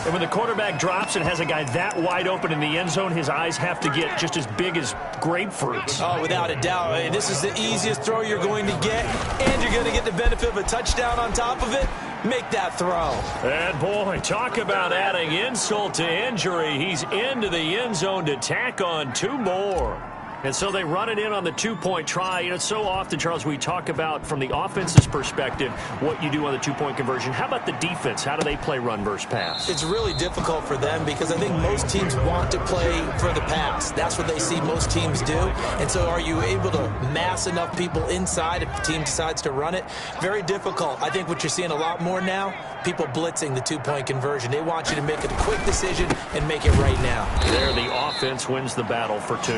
And when the quarterback drops and has a guy that wide open in the end zone, his eyes have to get just as big as grapefruits. Oh, without a doubt. This is the easiest throw you're going to get, and you're going to get the benefit of a touchdown on top of it. Make that throw. And, boy, talk about adding insult to injury. He's into the end zone to tack on 2 more. And so they run it in on the 2-point try. You know, so often, Charles, we talk about from the offense's perspective what you do on the 2-point conversion. How about the defense? How do they play run versus pass? It's really difficult for them because I think most teams want to play for the pass. That's what they see most teams do. And so are you able to mass enough people inside if the team decides to run it? Very difficult. I think what you're seeing a lot more now, people blitzing the 2-point conversion. They want you to make a quick decision and make it right now. There, the offense wins the battle for 2.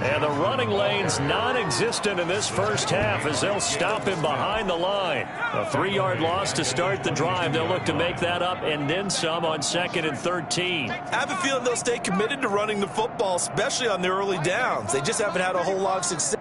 And the running lane's non-existent in this first half as they'll stop him behind the line. A 3-yard loss to start the drive. They'll look to make that up and then some on 2nd and 13. I have a feeling they'll stay committed to running the football, especially on the early downs. They just haven't had a whole lot of success.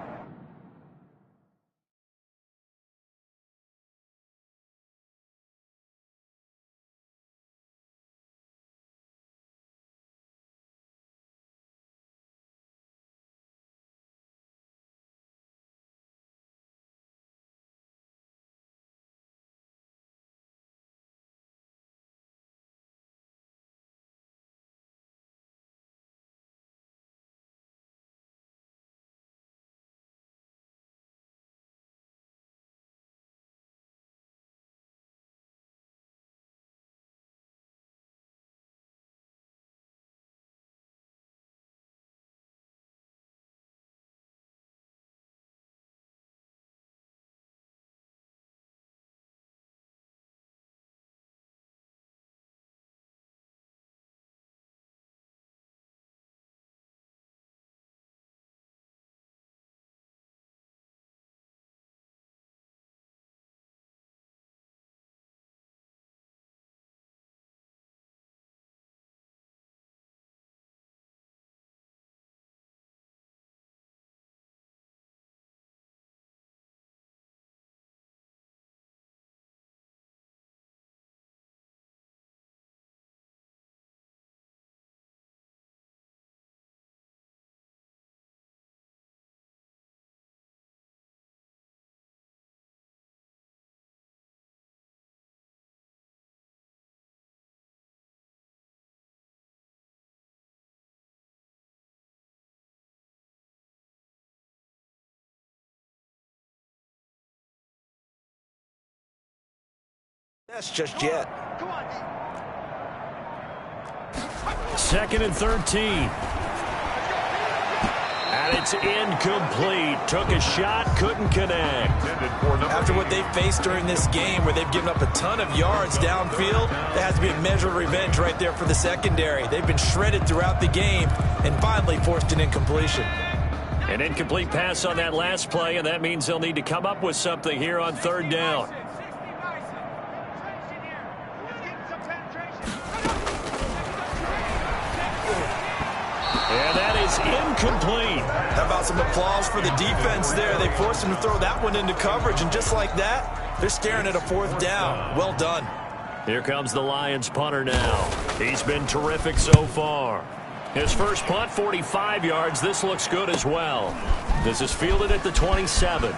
That's just yet. 2nd and 13. And it's incomplete. Took a shot, couldn't connect. After what they've faced during this game where they've given up a ton of yards downfield, there has to be a measure of revenge right there for the secondary. They've been shredded throughout the game and finally forced an incompletion. An incomplete pass on that last play, and that means they'll need to come up with something here on 3rd down. And that is incomplete. How about some applause for the defense there? They forced him to throw that one into coverage, and just like that, they're staring at a 4th down. Well done. Here comes the Lions punter now. He's been terrific so far. His first punt, 45 yards. This looks good as well. This is fielded at the 27.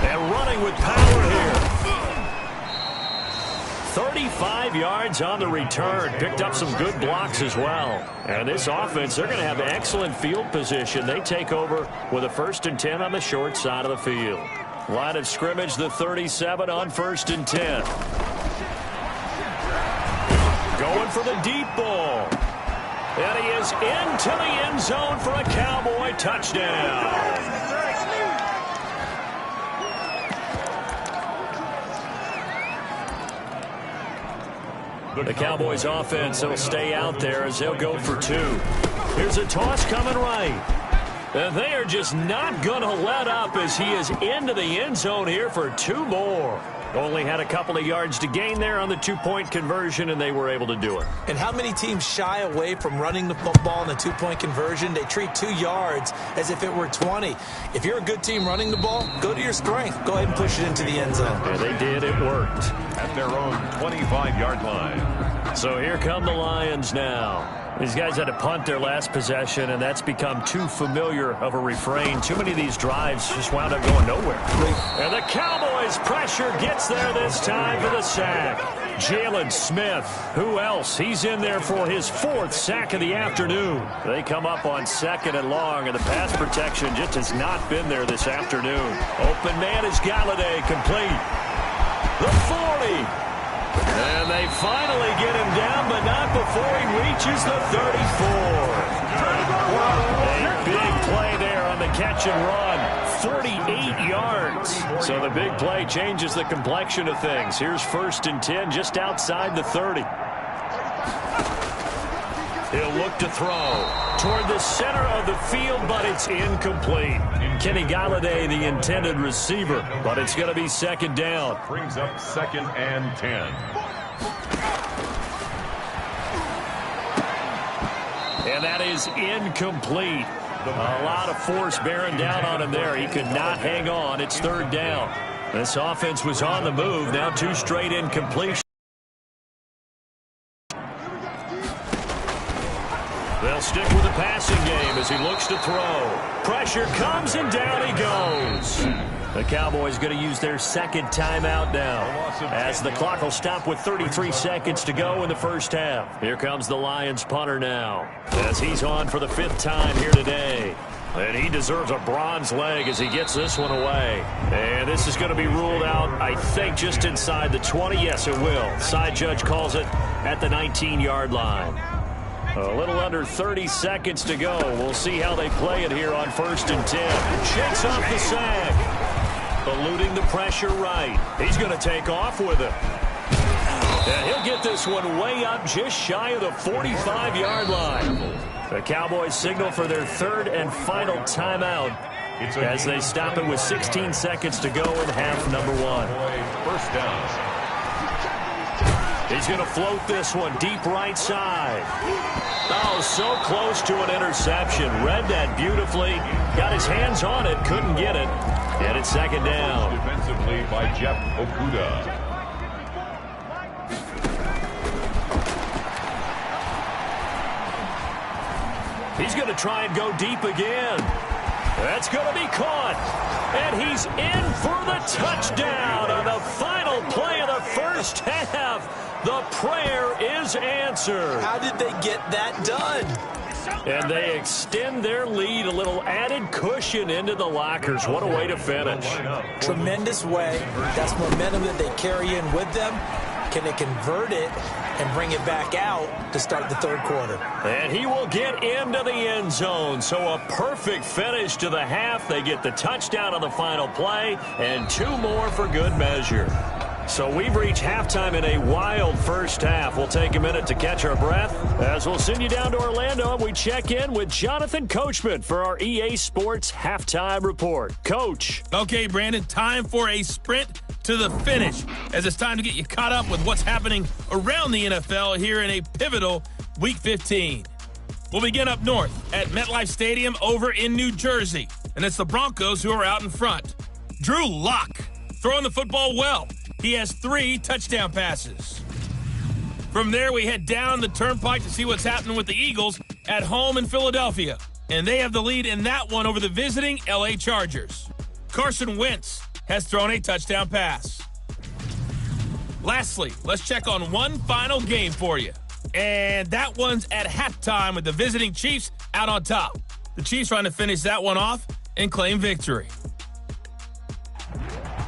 And running with power here. 35 yards on the return. Picked up some good blocks as well. And this offense, they're going to have excellent field position. They take over with a 1st and 10 on the short side of the field. Line of scrimmage, the 37 on 1st and 10. Going for the deep ball. And he is into the end zone for a Cowboy touchdown. The Cowboys offense will stay out there as they'll go for 2. Here's a toss coming right. And they are just not going to let up as he is into the end zone here for 2 more. Only had a couple of yards to gain there on the 2-point conversion, and they were able to do it. And how many teams shy away from running the football in the 2-point conversion? They treat 2 yards as if it were 20. If you're a good team running the ball, go to your strength. Go ahead and push it into the end zone. Yeah, they did. It worked. At their own 25-yard line. So here come the Lions now. These guys had to punt their last possession, and that's become too familiar of a refrain. Too many of these drives just wound up going nowhere. And the Cowboys' pressure gets there this time for the sack. Jalen Smith, who else? He's in there for his 4th sack of the afternoon. They come up on 2nd and long, and the pass protection just has not been there this afternoon. Open man is Galladay, complete. The 40. And they finally get him down, but not before he reaches the 34. A big play there on the catch and run. 48 yards. So the big play changes the complexion of things. Here's 1st and 10 just outside the 30. He'll look to throw toward the center of the field, but it's incomplete. Kenny Galladay, the intended receiver, but it's going to be 2nd down. Brings up 2nd and 10. And that is incomplete. A lot of force bearing down on him there. He could not hang on. It's 3rd down. This offense was on the move. Now 2 straight incompletions. They'll stick with the passing game as he looks to throw. Pressure comes, and down he goes. The Cowboys going to use their 2nd timeout now as the clock will stop with 33 seconds to go in the first half. Here comes the Lions punter now as he's on for the 5th time here today. And he deserves a bronze leg as he gets this one away. And this is going to be ruled out, I think, just inside the 20. Yes, it will. Side judge calls it at the 19-yard line. A little under 30 seconds to go. We'll see how they play it here on 1st and 10. Shakes off the sack. Eluding the pressure right. He's going to take off with it. And he'll get this one way up just shy of the 45-yard line. The Cowboys signal for their 3rd and final timeout as they stop it with 16 seconds to go in half number 1. 1st down. He's going to float this one deep right side. Oh, so close to an interception. Read that beautifully. Got his hands on it. Couldn't get it. And it's 2nd down. Defensively by Jeff Okudah. He's going to try and go deep again. That's going to be caught. And he's in for the touchdown on the final play of the first half. The prayer is answered. How did they get that done? And they extend their lead, a little added cushion into the lockers. What a way to finish. Tremendous way. That's momentum that they carry in with them. Can they convert it and bring it back out to start the 3rd quarter? And he will get into the end zone. So a perfect finish to the half. They get the touchdown on the final play and 2 more for good measure. So we've reached halftime in a wild first half. We'll take a minute to catch our breath as we'll send you down to Orlando and we check in with Jonathan Coachman for our EA Sports Halftime Report. Coach. Okay, Brandon, time for a sprint to the finish as it's time to get you caught up with what's happening around the NFL here in a pivotal Week 15. We'll begin up north at MetLife Stadium over in New Jersey, and it's the Broncos who are out in front. Drew Lock throwing the football well. He has 3 touchdown passes. From there, we head down the turnpike to see what's happening with the Eagles at home in Philadelphia. And they have the lead in that one over the visiting LA Chargers. Carson Wentz has thrown a touchdown pass. Lastly, let's check on one final game for you. And that one's at halftime with the visiting Chiefs out on top. The Chiefs trying to finish that one off and claim victory.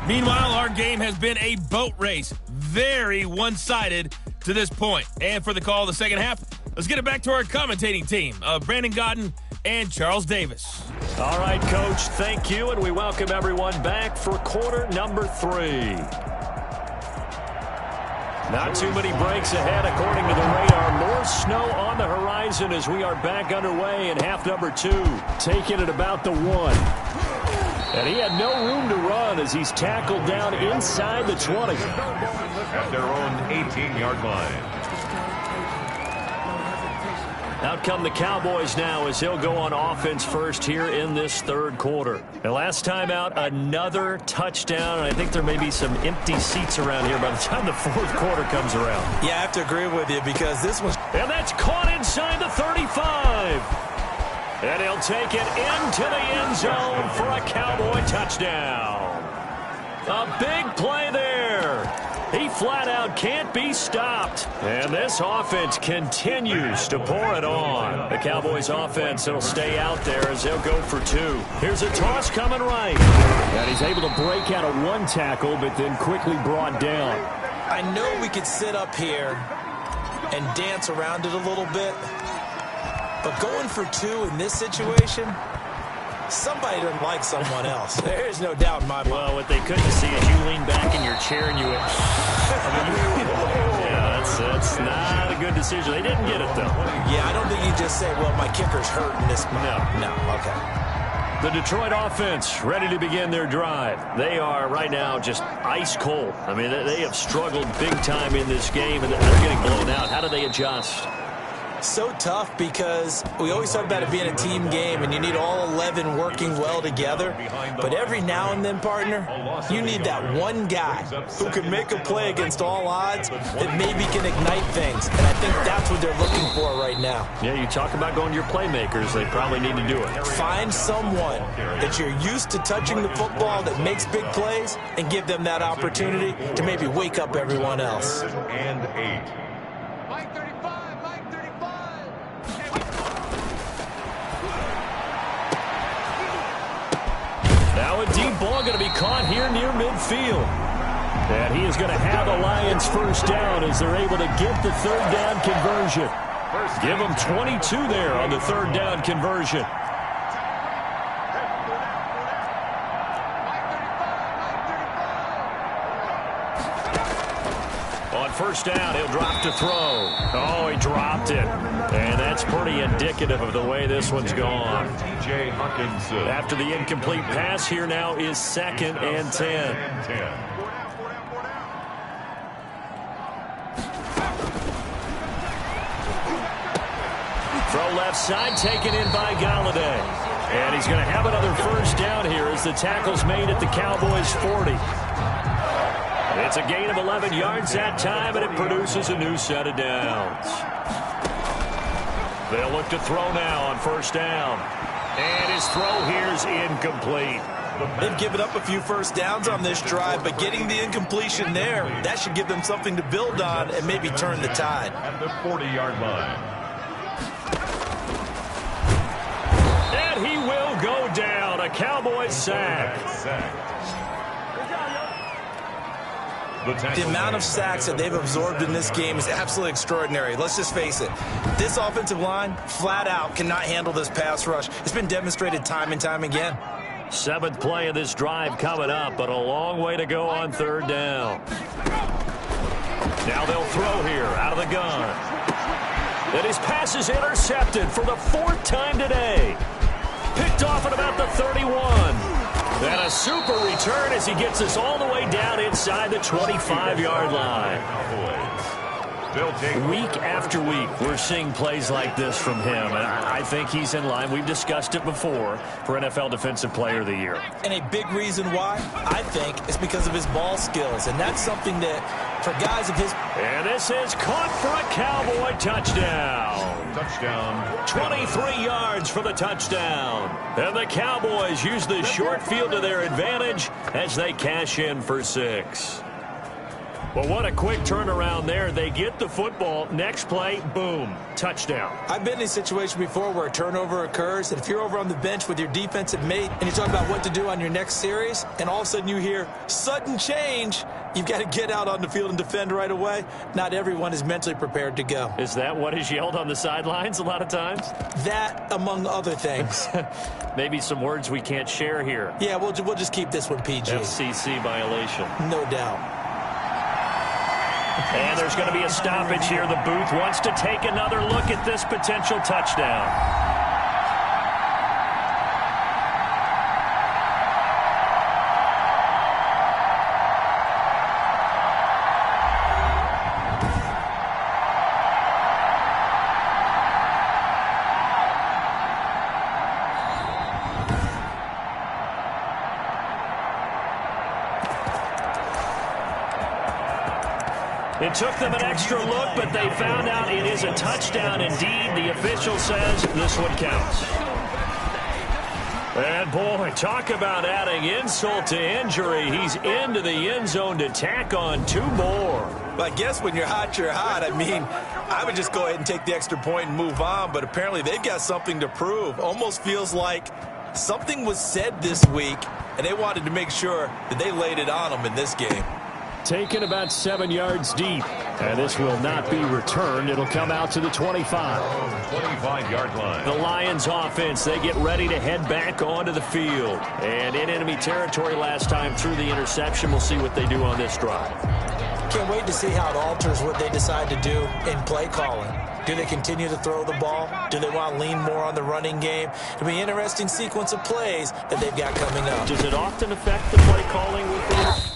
Meanwhile, our game has been a boat race. Very one-sided to this point. And for the call of the second half, let's get it back to our commentating team of Brandon Godden and Charles Davis. All right, Coach, thank you, and we welcome everyone back for quarter number 3. Not too many breaks ahead according to the radar. More snow on the horizon as we are back underway in half number 2. Taking it about the 1. And he had no room to run as he's tackled down inside the 20. At their own 18-yard line. Out come the Cowboys now as he'll go on offense first here in this third quarter. And last time out, another touchdown. And I think there may be some empty seats around here by the time the fourth quarter comes around. Yeah, I have to agree with you because this was... And that's caught inside the 35. And he'll take it into the end zone for a Cowboy touchdown. A big play there. He flat out can't be stopped. And this offense continues to pour it on. The Cowboys offense will stay out there as they'll go for 2. Here's a toss coming right. And he's able to break out of 1 tackle, but then quickly brought down. I know we could sit up here and dance around it a little bit, but going for 2 in this situation, somebody doesn't like someone else. There's no doubt in my mind. Well, what they couldn't see is you lean back in your chair and you went, yeah, that's not a good decision. They didn't get it, though. Yeah, I don't think you just say, well, my kicker's hurt in this. No, okay. The Detroit offense ready to begin their drive. They are right now just ice cold. I mean, they have struggled big time in this game, and they're getting blown out. How do they adjust? So tough because we always talk about it being a team game and you need all 11 working well together. But every now and then, partner, you need that one guy who can make a play against all odds that maybe can ignite things. And I think that's what they're looking for right now. Yeah, you talk about going to your playmakers. They probably need to do it. Find someone that you're used to touching the football that makes big plays and give them that opportunity to maybe wake up everyone else. And 8. Mike 35, Mike 35. Now a deep ball going to be caught here near midfield. And he is going to have the Lions first down as they're able to get the third down conversion. Give them 22 there on the third down conversion. On first down, he'll drop to throw. Oh, he dropped it. And that's pretty indicative of the way this one's gone. T.J. Hawkinson. After the incomplete pass, here now is 2nd and 10. Throw left side, taken in by Galladay. And he's going to have another first down here as the tackle's made at the Cowboys' 40. It's a gain of 11 yards that time, and it produces a new set of downs. They'll look to throw now on first down. And his throw here's incomplete. They've given up a few first downs on this drive, but getting the incompletion there, that should give them something to build on and maybe turn the tide. At the 40-yard line. And he will go down. A Cowboys sack. The amount of sacks that they've absorbed in this game is absolutely extraordinary. Let's just face it. This offensive line, flat out, cannot handle this pass rush. It's been demonstrated time and time again. 7th play of this drive coming up, but a long way to go on third down. Now they'll throw here out of the gun. And his pass is intercepted for the 4th time today. Picked off at about the 31. And a super return as he gets us all the way down inside the 25-yard line. Week after week, we're seeing plays like this from him, and I think he's in line. We've discussed it before for NFL Defensive Player of the Year. And a big reason why, I think, is because of his ball skills, and that's something that, for guys of his... And this is caught for a Cowboy touchdown. Touchdown. 23 yards for the touchdown. And the Cowboys use the short field to their advantage as they cash in for 6. Well, what a quick turnaround there. They get the football. Next play, boom, touchdown. I've been in a situation before where a turnover occurs, and if you're over on the bench with your defensive mate and you talk about what to do on your next series, and all of a sudden you hear sudden change, you've got to get out on the field and defend right away. Not everyone is mentally prepared to go. Is that what is yelled on the sidelines a lot of times? That, among other things. Maybe some words we can't share here. Yeah, we'll just keep this one PG. FCC violation. No doubt. And there's going to be a stoppage here. The booth wants to take another look at this potential touchdown. It took them an extra look, but they found out it is a touchdown indeed. The official says this one counts. And boy, talk about adding insult to injury. He's into the end zone to tack on 2 more. Well, I guess when you're hot, you're hot. I mean, I would just go ahead and take the extra point and move on, but apparently they've got something to prove. Almost feels like something was said this week, and they wanted to make sure that they laid it on them in this game. Taken about 7 yards deep. And this will not be returned. It'll come out to the 25. 25-yard line. The Lions offense, they get ready to head back onto the field. And in enemy territory last time through the interception. We'll see what they do on this drive. Can't wait to see how it alters what they decide to do in play calling. Do they continue to throw the ball? Do they want to lean more on the running game? It'll be an interesting sequence of plays that they've got coming up. Does it often affect the play calling with the...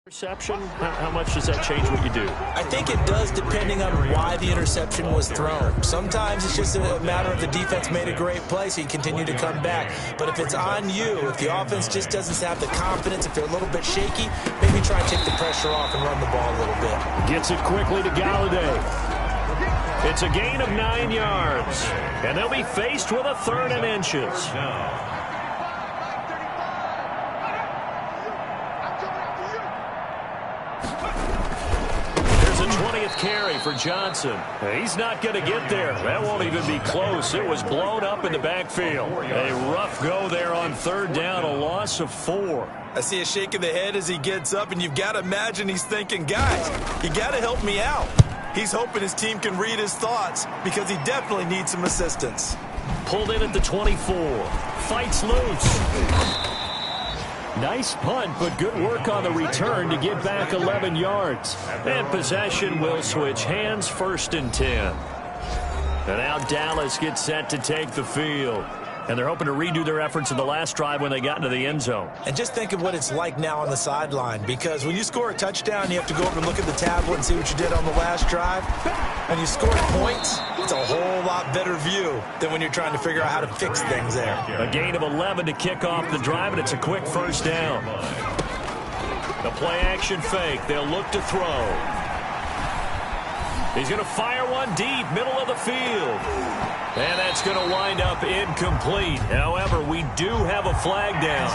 Interception, how much does that change what you do? I think it does depending on why the interception was thrown. Sometimes it's just a matter of the defense made a great play, so you continue to come back. But if it's on you, if the offense just doesn't have the confidence, if they're a little bit shaky, maybe try and take the pressure off and run the ball a little bit. Gets it quickly to Galladay. It's a gain of 9 yards. And they'll be faced with a 3rd and inches. Carry for Johnson. He's not going to get there. That won't even be close. It was blown up in the backfield. A rough go there on 3rd down, a loss of 4. I see a shake of the head as he gets up, and you've got to imagine he's thinking, guys, you got to help me out. He's hoping his team can read his thoughts because he definitely needs some assistance. Pulled in at the 24. Fights loose. Nice punt, but good work on the return to get back 11 yards. And possession will switch hands, 1st and 10. And now Dallas gets set to take the field. And they're hoping to redo their efforts in the last drive when they got into the end zone. And just think of what it's like now on the sideline, because when you score a touchdown, you have to go over and look at the tablet and see what you did on the last drive. And you scored points, it's a whole lot better view than when you're trying to figure out how to fix things there. A gain of 11 to kick off the drive, and it's a quick 1st down. The play-action fake. They'll look to throw. He's going to fire one deep, middle of the field. And that's going to wind up incomplete. However, we do have a flag down.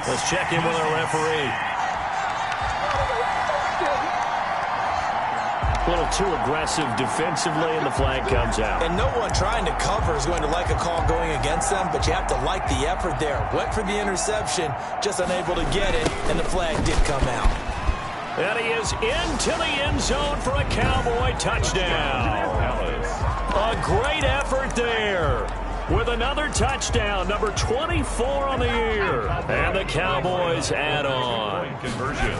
Let's check in with our referee. A little too aggressive defensively, and the flag comes out. And no one trying to cover is going to like a call going against them, but you have to like the effort there. Went for the interception, just unable to get it, and the flag did come out. And he is into the end zone for a Cowboy touchdown. A great effort there with another touchdown, number 24 on the year. And the Cowboys add on. Conversion.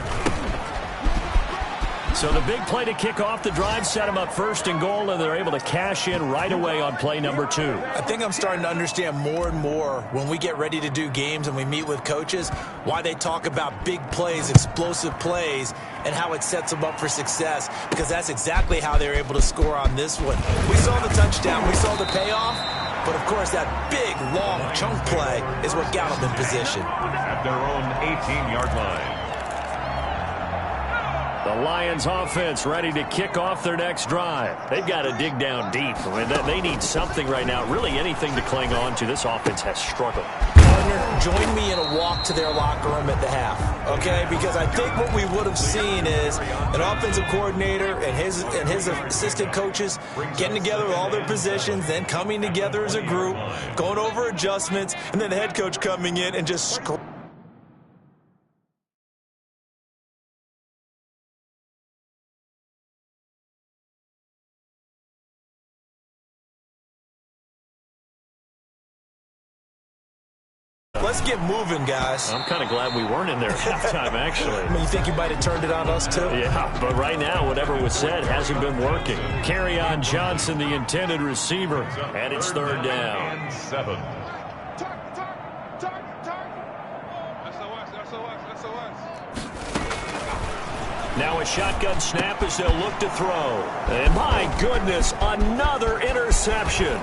So the big play to kick off the drive set them up first and goal, and they're able to cash in right away on play number 2. I think I'm starting to understand more and more when we get ready to do games and we meet with coaches why they talk about big plays, explosive plays, and how it sets them up for success, because that's exactly how they were able to score on this one. We saw the touchdown. We saw the payoff. But, of course, that big, long chunk play is what got them in position. At their own 18-yard line. The Lions offense ready to kick off their next drive. They've got to dig down deep. I mean, they need something right now, really anything to cling on to. This offense has struggled. Partner, join me in a walk to their locker room at the half, okay? Because I think what we would have seen is an offensive coordinator and his assistant coaches getting together with all their positions, then coming together as a group, going over adjustments, and then the head coach coming in and just Let's get moving, guys. I'm kind of glad we weren't in there at halftime, actually. I mean, you think you might have turned it on us, too? Yeah, but right now, whatever was said hasn't been working. Carry on Johnson, the intended receiver, and it's third down. And 7. Now a shotgun snap as they'll look to throw. And my goodness, another interception.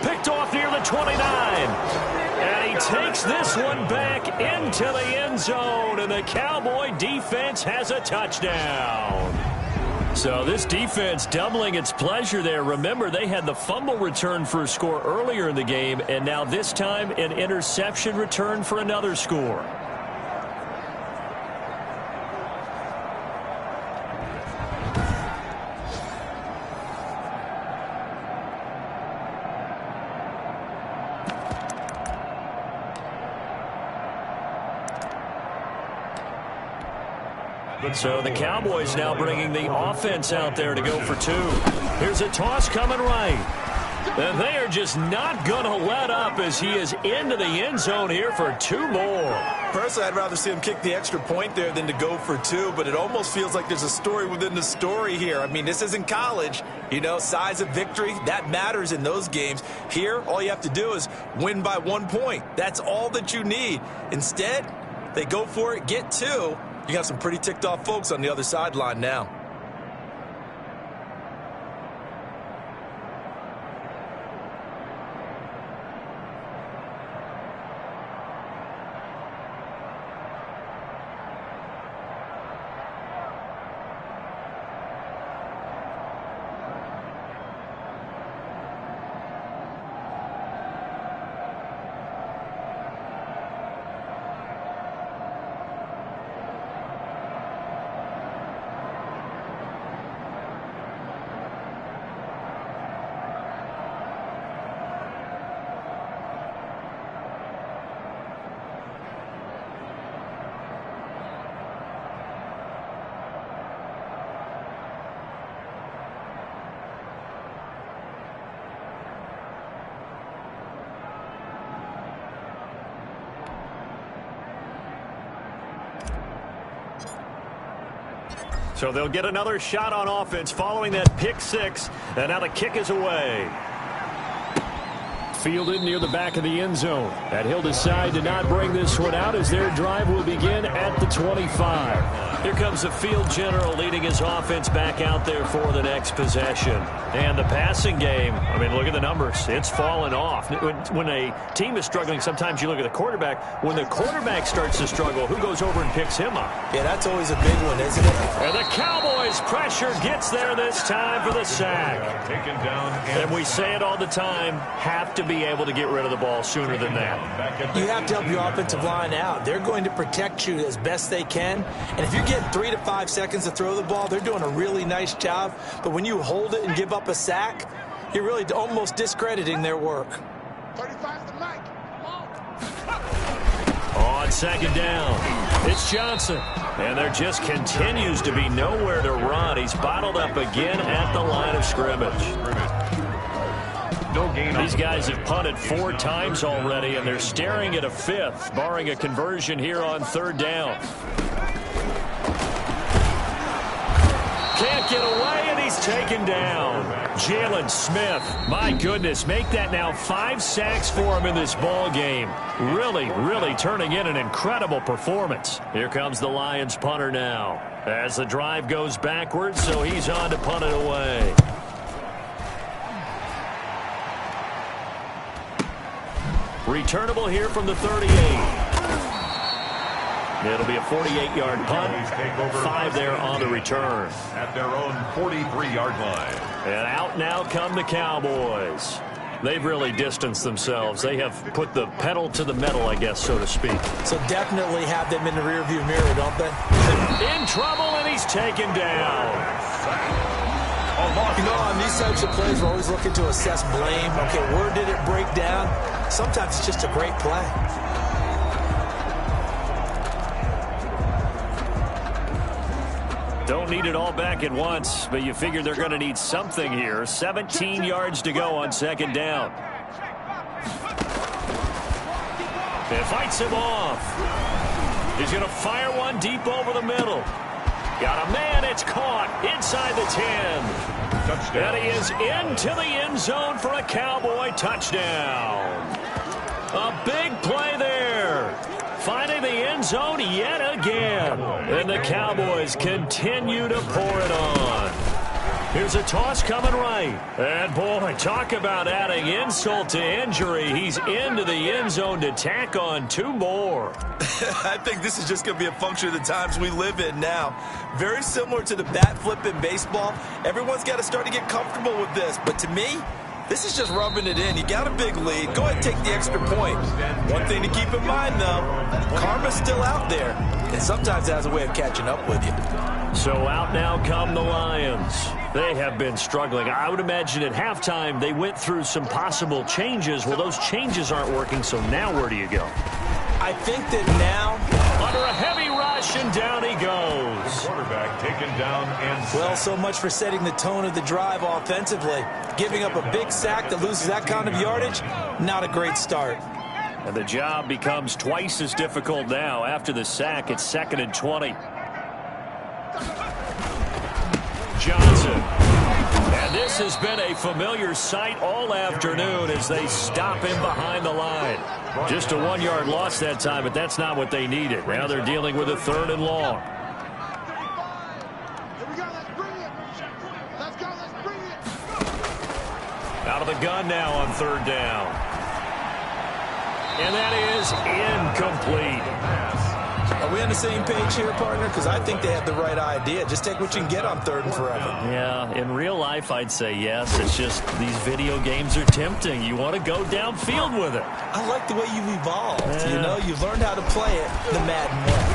Picked off near the 29. And he takes this one back into the end zone, and the Cowboy defense has a touchdown. So this defense doubling its pleasure there. Remember, they had the fumble return for a score earlier in the game, and now this time an interception return for another score. So the Cowboys now bringing the offense out there to go for 2. Here's a toss coming right. And they are just not going to let up as he is into the end zone here for 2 more. Personally, I'd rather see him kick the extra point there than to go for 2, but it almost feels like there's a story within the story here. I mean, this isn't college. You know, size of victory, that matters in those games. Here, all you have to do is win by 1 point. That's all that you need. Instead, they go for it, get 2. You got some pretty ticked off folks on the other sideline now. So they'll get another shot on offense following that pick 6. And now the kick is away. Fielded near the back of the end zone. And he'll decide to not bring this one out as their drive will begin at the 25. Here comes the field general leading his offense back out there for the next possession. And the passing game, I mean, look at the numbers. It's fallen off. When a team is struggling, sometimes you look at the quarterback. When the quarterback starts to struggle, who goes over and picks him up? Yeah, that's always a big one, isn't it? And the Cowboys' pressure gets there this time for the sack. Taken down. And we say it all the time, have to be able to get rid of the ball sooner than that. You have to help your offensive line out. They're going to protect you as best they can. And if you're getting 3 to 5 seconds to throw the ball, they're doing a really nice job. But when you hold it and give up a sack, you're really almost discrediting their work. 35 to Mike. On second down, it's Johnson. And there just continues to be nowhere to run. He's bottled up again at the line of scrimmage. No gain. These guys have punted 4 times already, and they're staring at a 5th, barring a conversion here on third down. can't get away, and he's taken down. Jalen Smith, my goodness, make that now 5 sacks for him in this ball game. Really, really turning in an incredible performance. Here comes the Lions punter now. As the drive goes backwards, so he's on to punt it away. Returnable here from the 38. It'll be a 48-yard punt. 5 there on the return. At their own 43-yard line. And out now come the Cowboys. They've really distanced themselves. They have put the pedal to the metal, I guess, so to speak. So definitely have them in the rearview mirror, don't they? In trouble, and he's taken down. You know, on these types of plays, we're always looking to assess blame. Okay, where did it break down? Sometimes it's just a great play. Don't need it all back at once, but you figure they're going to need something here. 17 yards to go on second down. It fights him off. He's going to fire one deep over the middle. Got a man, it's caught inside the 10. Touchdown. And he is into the end zone for a Cowboy touchdown. A big play there. Finding the end zone yet again. And the Cowboys continue to pour it on. Here's a toss coming right. And, boy, talk about adding insult to injury. He's into the end zone to tack on 2 more. I think this is just going to be a function of the times we live in now. Very similar to the bat flip in baseball. Everyone's got to start to get comfortable with this. But to me, this is just rubbing it in. You got a big lead. Go ahead and take the extra point. One thing to keep in mind, though, karma's still out there. And sometimes it has a way of catching up with you. So out now come the Lions. They have been struggling. I would imagine at halftime they went through some possible changes. Well, those changes aren't working, so now where do you go? I think that now, under a heavy rush, and down he goes. Quarterback taken down and well, so much for setting the tone of the drive offensively. Giving up a big sack that loses that kind of yardage, not a great start. And the job becomes twice as difficult now. After the sack, it's 2nd and 20. Johnson. And this has been a familiar sight all afternoon as they stop him behind the line. Just a 1-yard loss that time, but that's not what they needed. Now they're dealing with a 3rd and long. Here we go, let's bring it. Let's go, let's bring it. Out of the gun now on 3rd down. And that is incomplete. Are we on the same page here, partner? Because I think they have the right idea. Just take what you can get on 3rd and forever. Yeah, in real life, I'd say yes. It's just these video games are tempting. You want to go downfield with it. I like the way you've evolved. Yeah. You know, you've learned how to play it the Madden way.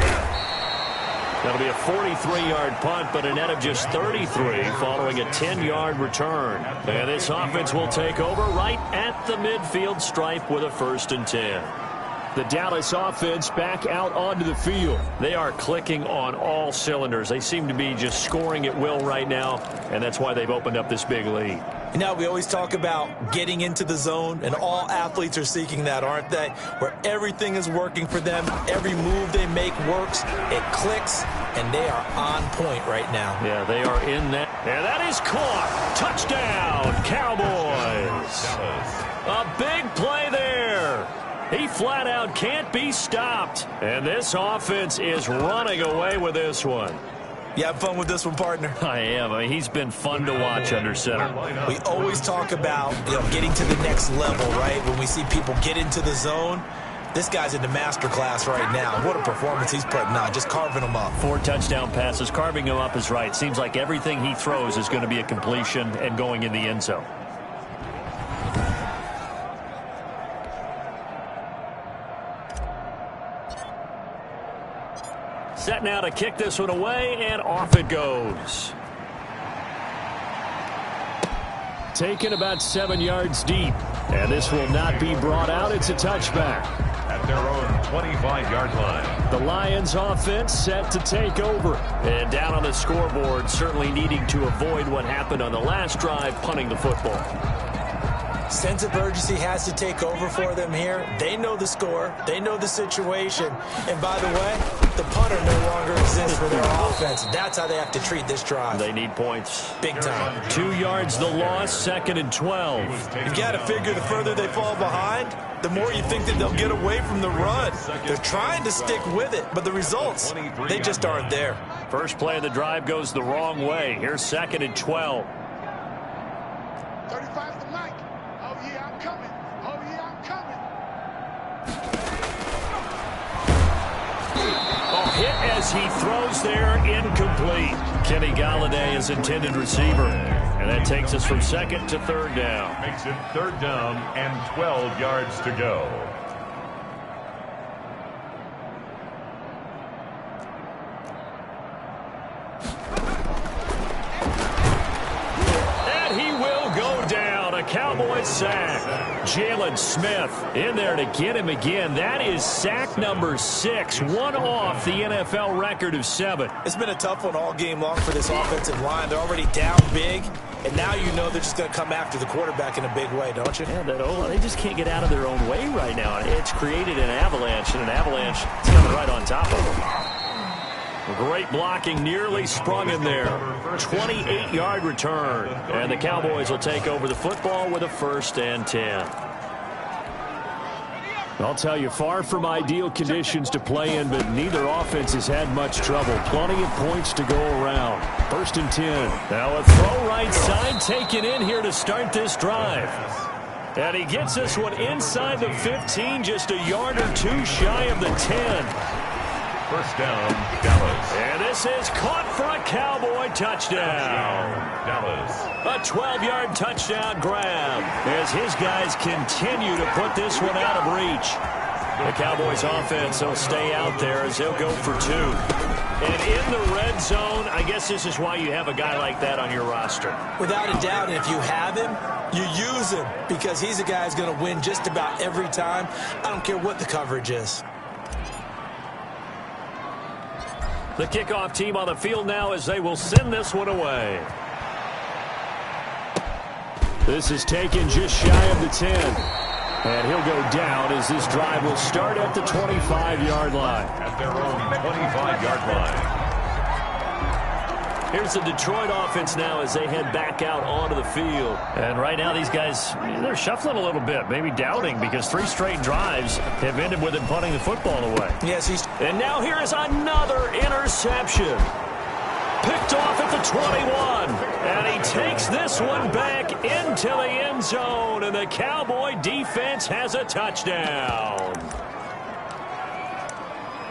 That'll be a 43-yard punt, but a net of just 33 following a 10-yard return. And this offense will take over right at the midfield stripe with a 1st and 10. The Dallas offense back out onto the field. They are clicking on all cylinders. They seem to be just scoring at will right now, and that's why they've opened up this big lead. You know, we always talk about getting into the zone, and all athletes are seeking that, aren't they? Where everything is working for them, every move they make works, it clicks, and they are on point right now. Yeah, they are in that. And that is caught. Touchdown, Cowboys. A big play there. He flat out can't be stopped. And this offense is running away with this one. You have fun with this one, partner? I am. I mean, he's been fun to watch under center. We always talk about, getting to the next level, right? When we see people get into the zone, this guy's in the master class right now. What a performance he's putting on, just carving them up. 4 touchdown passes. Carving him up is right. Seems like everything he throws is going to be a completion and going in the end zone. Set now to kick this one away, and off it goes. Taken about 7 yards deep. And this will not be brought out. It's a touchback. At their own 25-yard line. The Lions offense set to take over. And down on the scoreboard, certainly needing to avoid what happened on the last drive, punting the football. Sense of urgency has to take over for them here. They know the score. They know the situation. And by the way, the punter no longer exists for their offense. That's how they have to treat this drive. They need points. Big time. 2 yards the loss, 2nd and 12. You got to figure the further they fall behind, the more you think that they'll get away from the run. They're trying to stick with it, but the results, they just aren't there. First play of the drive goes the wrong way. Here's 2nd and 12. 35 to Mike. Oh, yeah, I'm coming. Oh, yeah, I'm coming. A hit as he throws there, incomplete. Kenny Galladay is intended receiver. And that takes us from 2nd to 3rd down. Makes it 3rd down and 12 yards to go. And he will go down. A Cowboys sack. Jalen Smith in there to get him again. That is sack number 6. One off the NFL record of 7. It's been a tough one all game long for this offensive line. They're already down big, and now you know they're just going to come after the quarterback in a big way, don't you? Yeah, they just can't get out of their own way right now. It's created an avalanche, and an avalanche is coming right on top of them. Great blocking, nearly sprung in there. 28-yard return. And the Cowboys will take over the football with a 1st and 10. I'll tell you, far from ideal conditions to play in, but neither offense has had much trouble. Plenty of points to go around. 1st and 10. Now a throw right side taken in here to start this drive. And he gets this one inside the 15, just a yard or 2 shy of the 10. 1st down, Dallas. And this is caught for a Cowboy touchdown. Dallas. A 12-yard touchdown grab as his guys continue to put this one out of reach. The Cowboys offense will stay out there as they'll go for 2. And in the red zone, I guess this is why you have a guy like that on your roster. Without a doubt, and if you have him, you use him because he's a guy who's going to win just about every time. I don't care what the coverage is. The kickoff team on the field now as they will send this one away. This is taken just shy of the 10. And he'll go down as this drive will start at the 25-yard line. At their own 25-yard line. Here's the Detroit offense now as they head back out onto the field. And right now these guys, they're shuffling a little bit, maybe doubting, because 3 straight drives have ended with them punting the football away. Yes, and now here is another interception. Picked off at the 21. And he takes this one back into the end zone. And the Cowboy defense has a touchdown.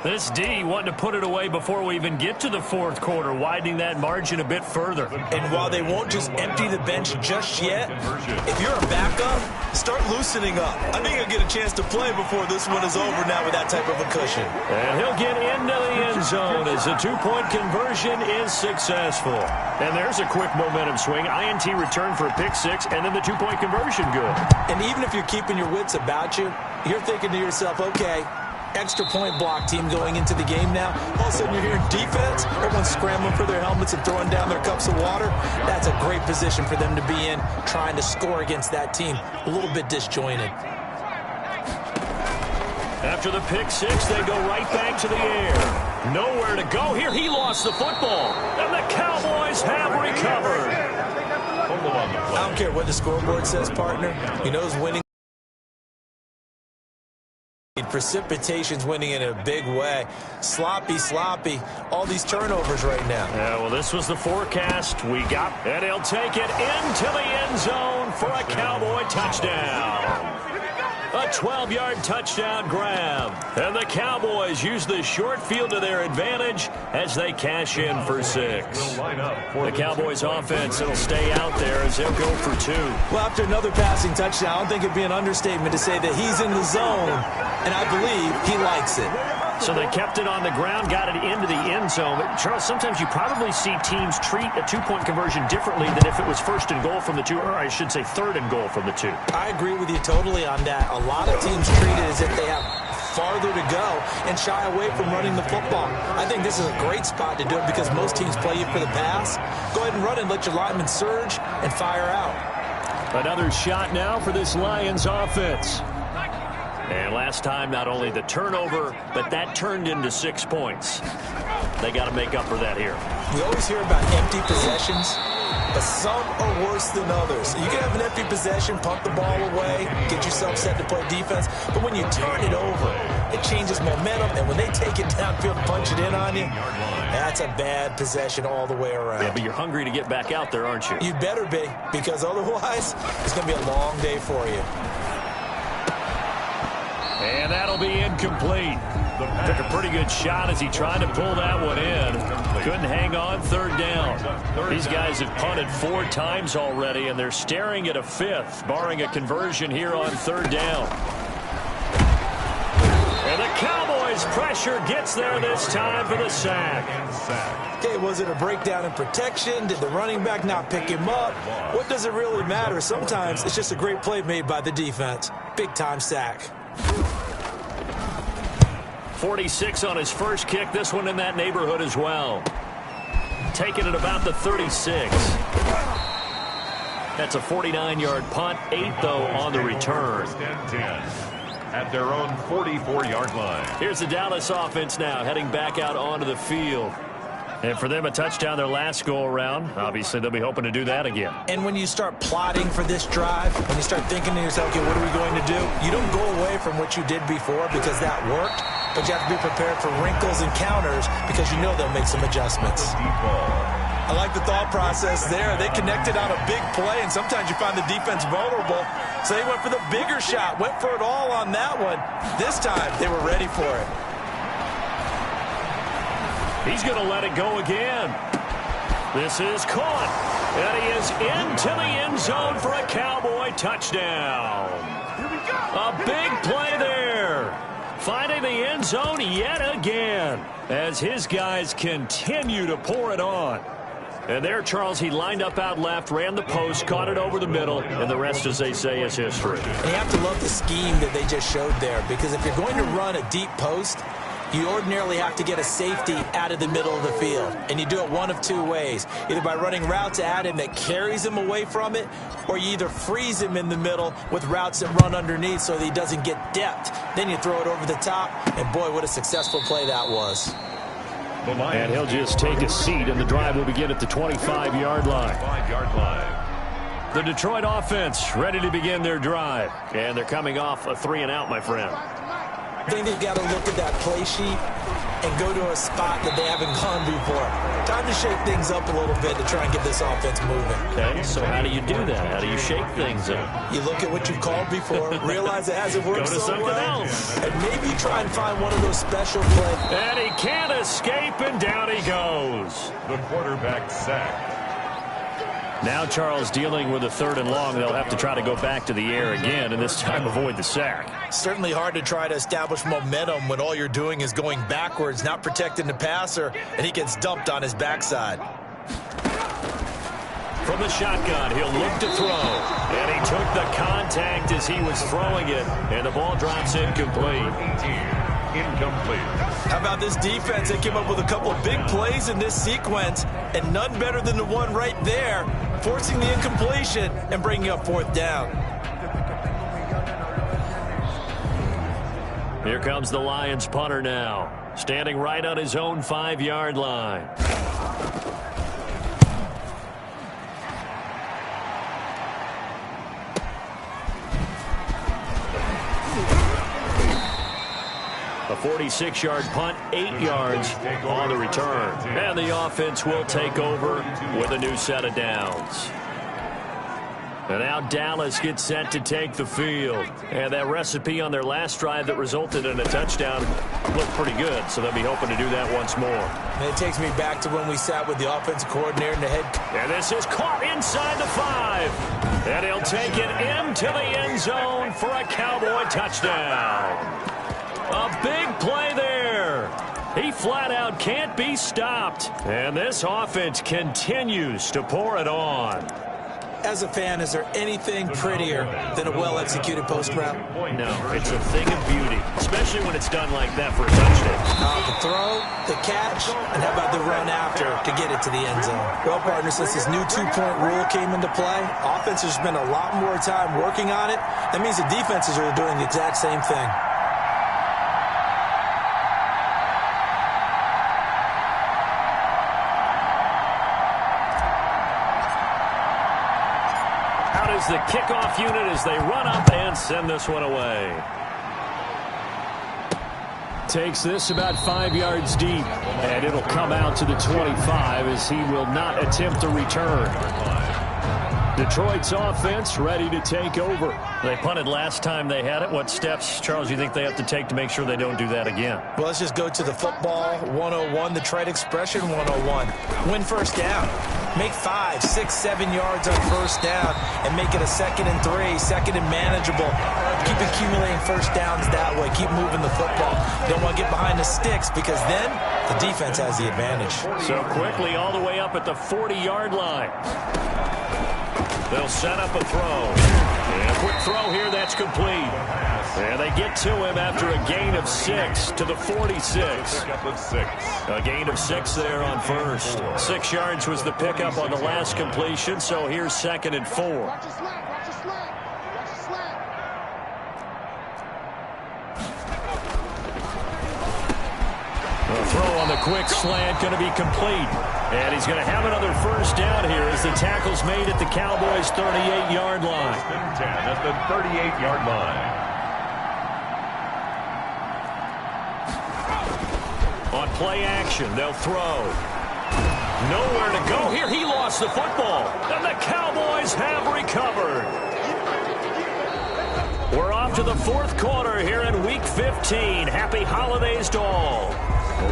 This D wanting to put it away before we even get to the 4th quarter, widening that margin a bit further. And while they won't just empty the bench just yet, if you're a backup, start loosening up. I think he'll get a chance to play before this one is over now with that type of a cushion. And he'll get into the end zone as the 2-point conversion is successful. And there's a quick momentum swing. INT return for a pick 6, and then the 2-point conversion good. And even if you're keeping your wits about you, you're thinking to yourself, okay, extra point block team going into the game now. All of a sudden you're hearing defense. Everyone's scrambling for their helmets and throwing down their cups of water. That's a great position for them to be in, trying to score against that team. A little bit disjointed. After the pick 6, they go right back to the air. Nowhere to go here. He lost the football. And the Cowboys have recovered. I don't care what the scoreboard says, partner. He knows winning. Precipitation's winning in a big way. Sloppy. All these turnovers right now. Yeah, well, this was the forecast we got. And he'll take it into the end zone for a Cowboy touchdown. A 12-yard touchdown grab. And the Cowboys use the short field to their advantage as they cash in for 6. The Cowboys offense will stay out there as they'll go for 2. Well, after another passing touchdown, I don't think it'd be an understatement to say that he's in the zone, and I believe he likes it. So they kept it on the ground, got it into the end zone. But Charles, sometimes you probably see teams treat a 2-point conversion differently than if it was 1st and goal from the 2, or I should say 3rd and goal from the 2. I agree with you totally on that. A lot of teams treat it as if they have farther to go and shy away from running the football. I think this is a great spot to do it because most teams play you for the pass. Go ahead and run and let your linemen surge and fire out. Another shot now for this Lions offense. And last time, not only the turnover, but that turned into 6 points. They got to make up for that here. We always hear about empty possessions, but some are worse than others. You can have an empty possession, punt the ball away, get yourself set to play defense, but when you turn it over, it changes momentum, and when they take it downfield and punch it in on you, that's a bad possession all the way around. Yeah, but you're hungry to get back out there, aren't you? You better be, because otherwise, it's going to be a long day for you. And that'll be incomplete. Took a pretty good shot as he tried to pull that one in. Couldn't hang on 3rd down. These guys have punted 4 times already, and they're staring at a 5th, barring a conversion here on 3rd down. And the Cowboys' pressure gets there this time for the sack. Okay, was it a breakdown in protection? Did the running back not pick him up? What does it really matter? Sometimes it's just a great play made by the defense. Big-time sack. 46 on his first kick. This one in that neighborhood as well. Taking it about the 36. That's a 49-yard punt. 8, though, on the return. At their own 44-yard line. Here's the Dallas offense now, heading back out onto the field. And for them, a touchdown their last go-around. Obviously, they'll be hoping to do that again. And when you start plotting for this drive, when you start thinking to yourself, okay, what are we going to do? You don't go away from what you did before because that worked, but you have to be prepared for wrinkles and counters because you know they'll make some adjustments. I like the thought process there. They connected on a big play, and sometimes you find the defense vulnerable. So they went for the bigger shot, went for it all on that one. This time, they were ready for it. He's going to let it go again. This is caught. And he is into the end zone for a Cowboy touchdown. A big play there. Finding the end zone yet again as his guys continue to pour it on. And there, Charles, he lined up out left, ran the post, caught it over the middle, and the rest, as they say, is history. And you have to love the scheme that they just showed there, because if you're going to run a deep post, you ordinarily have to get a safety out of the middle of the field. And you do it one of 2 ways. Either by running routes at him that carries him away from it, or you either freeze him in the middle with routes that run underneath so that he doesn't get depth. Then you throw it over the top, and boy, what a successful play that was. And he'll just take a seat, and the drive will begin at the 25-yard line. The Detroit offense ready to begin their drive. And they're coming off a 3-and-out, my friend. I think they've got to look at that play sheet and go to a spot that they haven't gone before. Time to shake things up a little bit to try and get this offense moving. Okay, so how do you do that? How do you shake things up? You look at what you've called before, realize it hasn't worked so well, and maybe try and find one of those special plays. And he can't escape, and down he goes. The quarterback sacked. Now Charles dealing with a 3rd and long. They'll have to try to go back to the air again, and this time avoid the sack. Certainly hard to try to establish momentum when all you're doing is going backwards, not protecting the passer, and he gets dumped on his backside. From the shotgun, he'll look to throw. And he took the contact as he was throwing it, and the ball drops incomplete. Incomplete. How about this defense? They came up with a couple of big plays in this sequence, and none better than the one right there, forcing the incompletion and bringing up 4th down. Here comes the Lions punter now, standing right on his own 5-yard line. A 46-yard punt, 8 yards on the return. And the offense will take over with a new set of downs. And now Dallas gets set to take the field. And that recipe on their last drive that resulted in a touchdown looked pretty good, so they'll be hoping to do that once more. And it takes me back to when we sat with the offensive coordinator and the head. And this is caught inside the 5. And he'll take it into the end zone for a Cowboy touchdown. A big play there. He flat out can't be stopped. And this offense continues to pour it on. As a fan, is there anything prettier than a well-executed post route? No, it's a thing of beauty, especially when it's done like that for a touchdown. The throw, the catch, and how about the run after to get it to the end zone? Well, partner, since this new two-point rule came into play, offenses spend a lot more time working on it. That means the defenses are doing the exact same thing. The kickoff unit as they run up and send this one away. Takes this about 5 yards deep, and it'll come out to the 25 as he will not attempt a return. Detroit's offense ready to take over. They punted last time they had it. What steps, Charles, you think they have to take to make sure they don't do that again? Well, let's just go to the football 101, the trade expression 101. Win first down. Make 5, 6, 7 yards on first down and make it a 2nd and 3, 2nd and manageable. Keep accumulating first downs that way. Keep moving the football. Don't want to get behind the sticks because then the defense has the advantage. So quickly all the way up at the 40-yard line. They'll set up a throw. And a quick throw here, that's complete. And they get to him after a gain of 6 to the 46. A gain of 6 there on first. 6 yards was the pickup on the last completion, so here's 2nd and 4. Watch your slant, watch your slant, watch your slant. The throw on the quick slant going to be complete. And he's going to have another first down here as the tackle's made at the Cowboys' 38-yard line. 10 at the 38-yard line. On play action, they'll throw. Nowhere to go here. He lost the football. And the Cowboys have recovered. We're off to the 4th quarter here in Week 15. Happy holidays to all.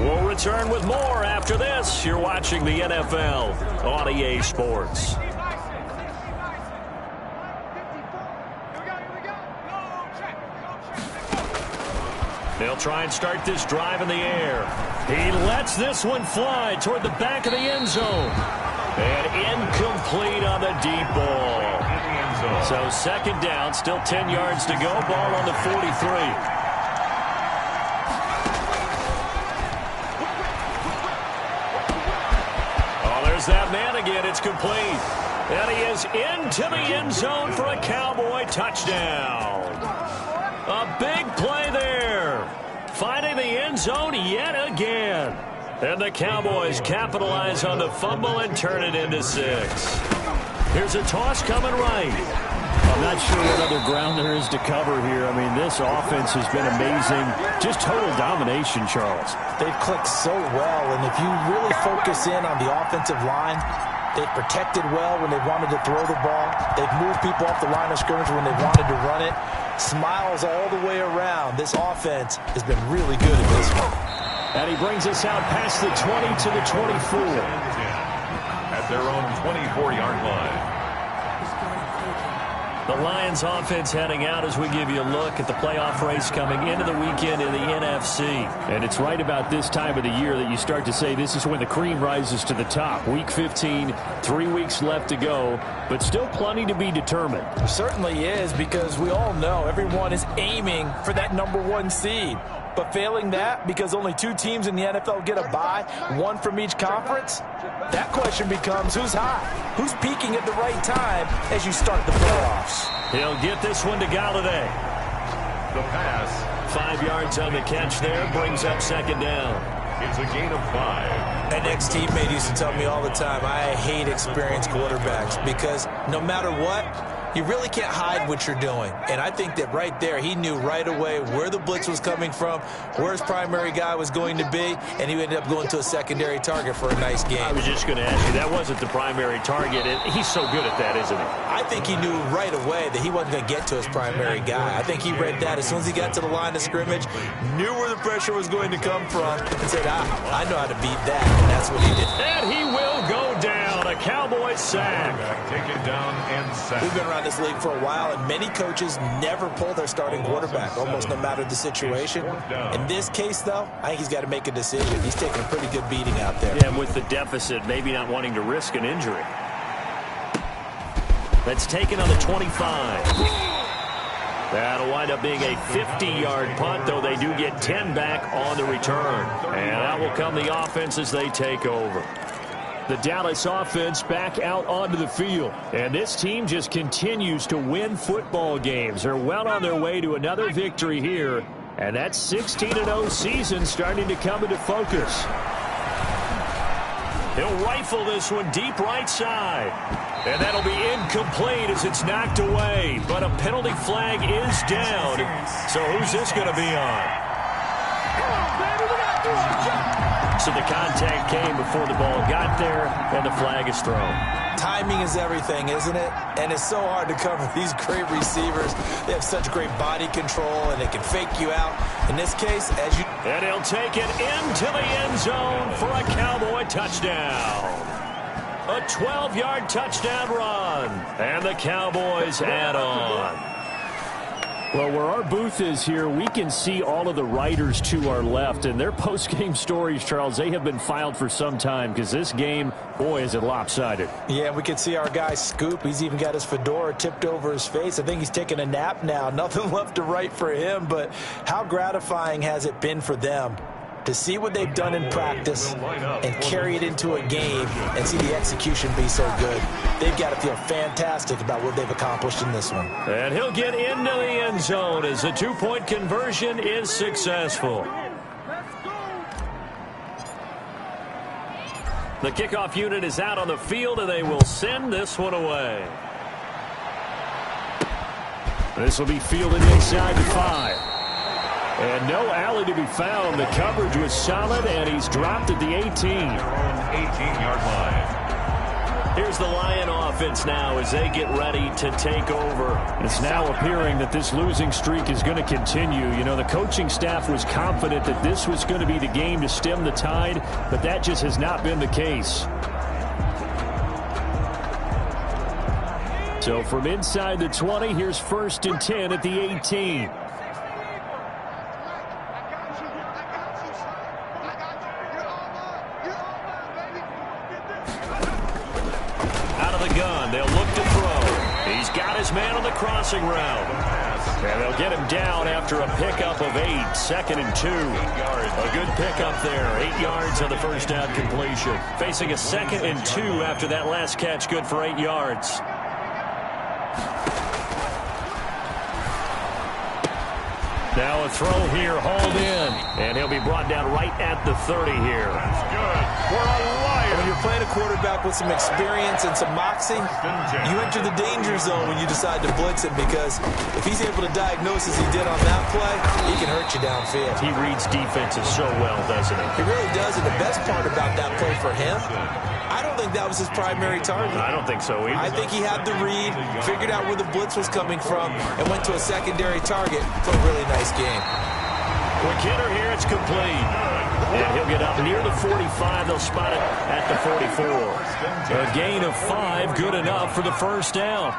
We'll return with more after this. You're watching the NFL on EA Sports. They'll try and start this drive in the air. He lets this one fly toward the back of the end zone. And incomplete on the deep ball. So 2nd down, still 10 yards to go. Ball on the 43. That man again, it's complete. And he is into the end zone for a Cowboy touchdown. A big play there. Finding the end zone yet again. And the Cowboys capitalize on the fumble and turn it into 6. Here's a toss coming right. I'm not sure what other ground there is to cover here. I mean, this offense has been amazing. Just total domination, Charles. They've clicked so well, and if you really focus in on the offensive line, they've protected well when they wanted to throw the ball. They've moved people off the line of scrimmage when they wanted to run it. Smiles all the way around. This offense has been really good at this one. And he brings us out past the 20 to the 24. At their own 24-yard line. The Lions offense heading out as we give you a look at the playoff race coming into the weekend in the NFC. And it's right about this time of the year that you start to say this is when the cream rises to the top. Week 15, 3 weeks left to go, but still plenty to be determined. There certainly is, because we all know everyone is aiming for that #1 seed. But failing that, because only 2 teams in the NFL get a bye, 1 from each conference, that question becomes who's hot? Who's peaking at the right time as you start the playoffs? He'll get this one to Galladay. The pass. 5 yards on the catch there, brings up 2nd down. It's a gain of 5. An ex-teammate used to tell me all the time, I hate experienced quarterbacks because no matter what, you really can't hide what you're doing. And I think that right there, he knew right away where the blitz was coming from, where his primary guy was going to be, and he ended up going to a secondary target for a nice game. I was just going to ask you, that wasn't the primary target. He's so good at that, isn't he? I think he knew right away that he wasn't going to get to his primary guy. I think he read that as soon as he got to the line of scrimmage, knew where the pressure was going to come from, and said, I know how to beat that, and that's what he did. And he will go down, a Cowboy sack. Taken down and sacked. We've been around this league for a while, and many coaches never pull their starting quarterback, almost no matter the situation. In this case, though, I think he's got to make a decision. He's taking a pretty good beating out there. Yeah, and with the deficit, maybe not wanting to risk an injury. That's taken on the 25. That'll wind up being a 50-yard punt, though they do get 10 back on the return. And out will come the offense as they take over. The Dallas offense back out onto the field. And this team just continues to win football games. They're well on their way to another victory here. And that 16-0 season starting to come into focus. He'll rifle this one deep right side. And that'll be incomplete as it's knocked away. But a penalty flag is down. So who's this going to be on? So the contact came before the ball got there, and the flag is thrown. Timing is everything, isn't it? And it's so hard to cover these great receivers. They have such great body control, and they can fake you out. In this case, as you... And he'll take it into the end zone for a Cowboy touchdown. A 12-yard touchdown run. And the Cowboys add on. Well, where our booth is here, we can see all of the writers to our left. And their post-game stories, Charles, they have been filed for some time because this game, boy, is it lopsided. Yeah, we can see our guy Scoop. He's even got his fedora tipped over his face. I think he's taking a nap now. Nothing left to write for him, but how gratifying has it been for them to see what they've done in practice and carry it into a game and see the execution be so good. They've got to feel fantastic about what they've accomplished in this one. And he'll get into the end zone as the two-point conversion is successful. The kickoff unit is out on the field, and they will send this one away. This will be fielded inside the 5. And no alley to be found. The coverage was solid, and he's dropped at the 18. 18-yard line. Here's the Lion offense now as they get ready to take over. It's now appearing that this losing streak is going to continue. You know, the coaching staff was confident that this was going to be the game to stem the tide, but that just has not been the case. So from inside the 20, here's 1st and 10 at the 18. They'll look to throw. He's got his man on the crossing route. And they'll get him down after a pickup of 8. 2nd and 2. A good pickup there. 8 yards on the first down completion. Facing a 2nd and 2 after that last catch. Good for 8 yards. Now a throw here, hauled in. And he'll be brought down right at the 30 here. That's good. For a Lion. When you're playing a quarterback with some experience and some moxie, you enter the danger zone when you decide to blitz him, because if he's able to diagnose as he did on that play, he can hurt you downfield. He reads defenses so well, doesn't he? He really does, and the best part about that play for him, I don't think that was his primary target. I don't think so either. I think he had the read, figured out where the blitz was coming from, and went to a secondary target for a really nice game. Quick hitter here, it's complete. And he'll get up near the 45. They'll spot it at the 44. A gain of 5, good enough for the first down.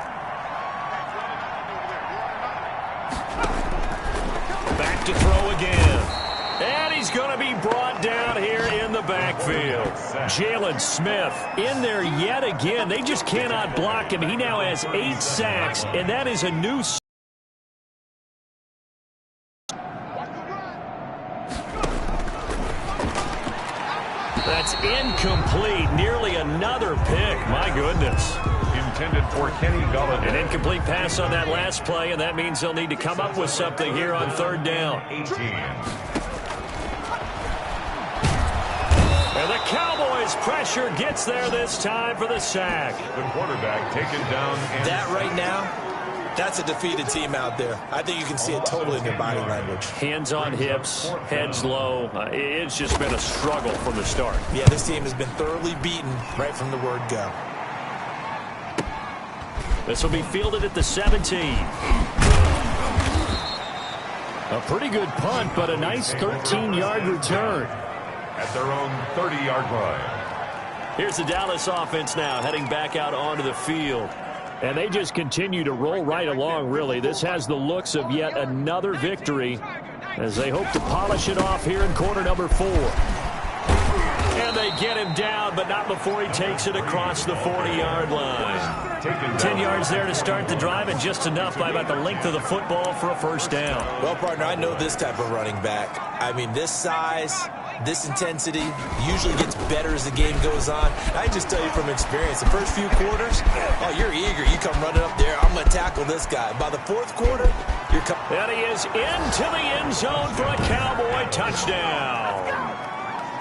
Back to throw again. And he's going to be brought down here in the backfield. Jalen Smith in there yet again. They just cannot block him. He now has 8 sacks, and that is a new... That's incomplete. Nearly another pick. My goodness. Intended for Kenny Golladay. An incomplete pass on that last play, and that means they'll need to come up with something here on 3rd down. 18. And the Cowboys' pressure gets there this time for the sack. The quarterback taken down. That right now, that's a defeated team out there. I think you can see it totally in their body language. Hands on hips, heads low. It's just been a struggle from the start. Yeah, this team has been thoroughly beaten right from the word go. This will be fielded at the 17. A pretty good punt, but a nice 13-yard return. At their own 30-yard line. Here's the Dallas offense now heading back out onto the field. And they just continue to roll right along, really. This has the looks of yet another victory as they hope to polish it off here in quarter number 4. And they get him down, but not before he takes it across the 40-yard line. 10 yards there to start the drive, and just enough by about the length of the football for a first down. Well, partner, I know this type of running back. I mean, this size, this intensity usually gets better as the game goes on. I just tell you from experience, the first few quarters, oh, you're eager. You come running up there, I'm going to tackle this guy. By the fourth quarter, you're coming. And he is into the end zone for a Cowboy touchdown.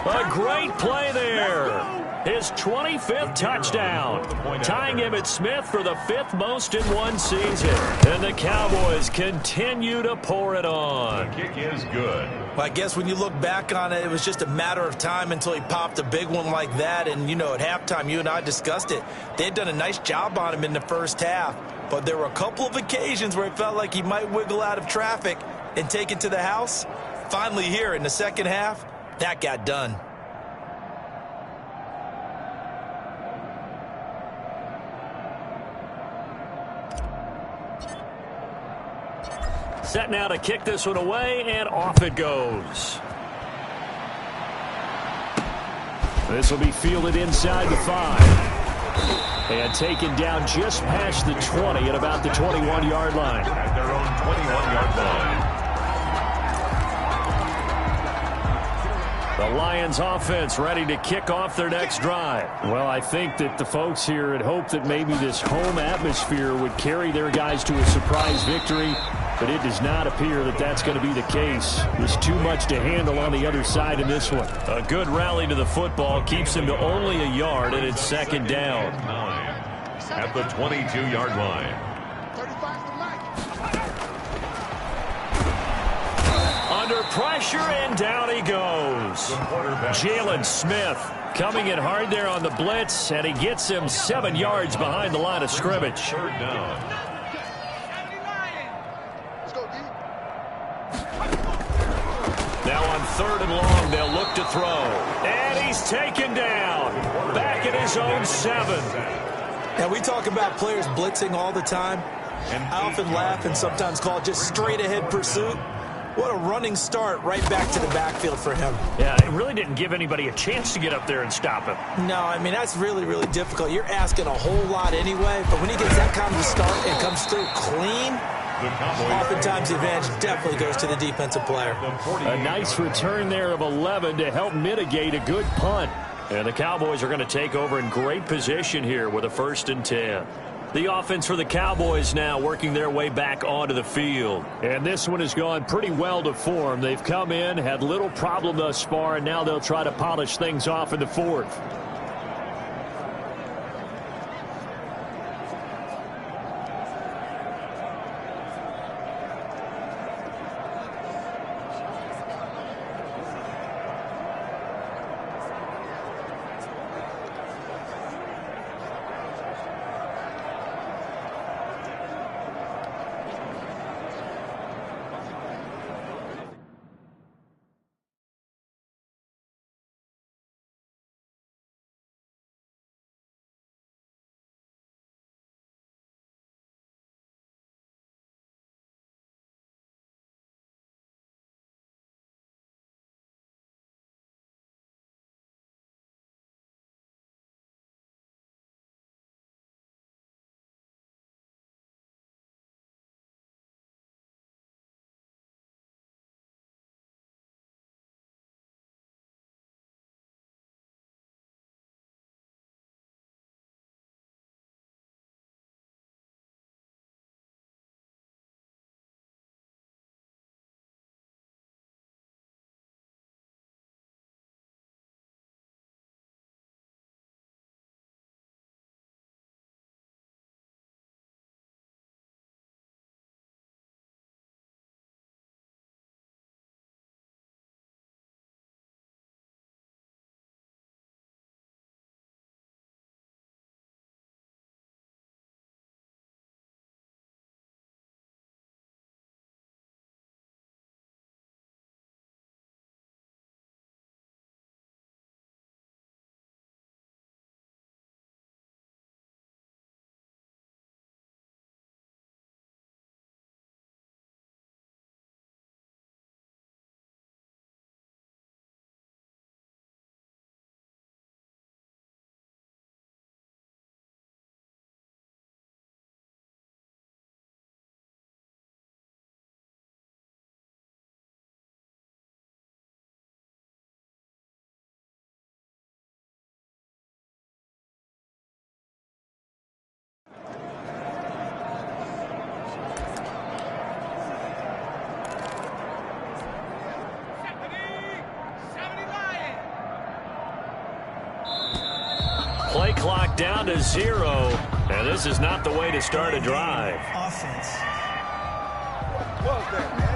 A great play there. His 25th touchdown, tying Emmitt Smith for the 5th most in one season. And the Cowboys continue to pour it on. The kick is good. Well, I guess when you look back on it, it was just a matter of time until he popped a big one like that. And, you know, at halftime, you and I discussed it. They had done a nice job on him in the first half. But there were a couple of occasions where it felt like he might wiggle out of traffic and take it to the house. Finally here in the second half, that got done. Set now to kick this one away, and off it goes. This will be fielded inside the 5. And taken down just past the 20 at about the 21-yard line. At their own 21-yard line. The Lions offense ready to kick off their next drive. Well, I think that the folks here had hoped that maybe this home atmosphere would carry their guys to a surprise victory, but it does not appear that that's going to be the case. There's too much to handle on the other side in this one. A good rally to the football keeps him to only a yard, and it's second down. 9 at the 22-yard line. 35 to Mike. Under pressure, and down he goes. Jalen Smith coming in hard there on the blitz, and he gets him 7 yards behind the line of scrimmage. Third down. Let's go, D. Now on 3rd and long, they'll look to throw. And he's taken down. Back at his own 7. Now, we talk about players blitzing all the time. I often laugh and sometimes call it just straight-ahead pursuit. What a running start right back to the backfield for him. Yeah, it really didn't give anybody a chance to get up there and stop him. No, I mean, that's really, really difficult. You're asking a whole lot anyway, but when he gets that kind of start and comes through clean, oftentimes the advantage definitely goes to the defensive player. A nice return there of 11 to help mitigate a good punt. And the Cowboys are going to take over in great position here with a 1st and 10. The offense for the Cowboys now working their way back onto the field. And this one has gone pretty well to form. They've come in, had little problem thus far, and now they'll try to polish things off in the 4th. down to 0. And this is not the way to start a drive. Offense. What was that, man?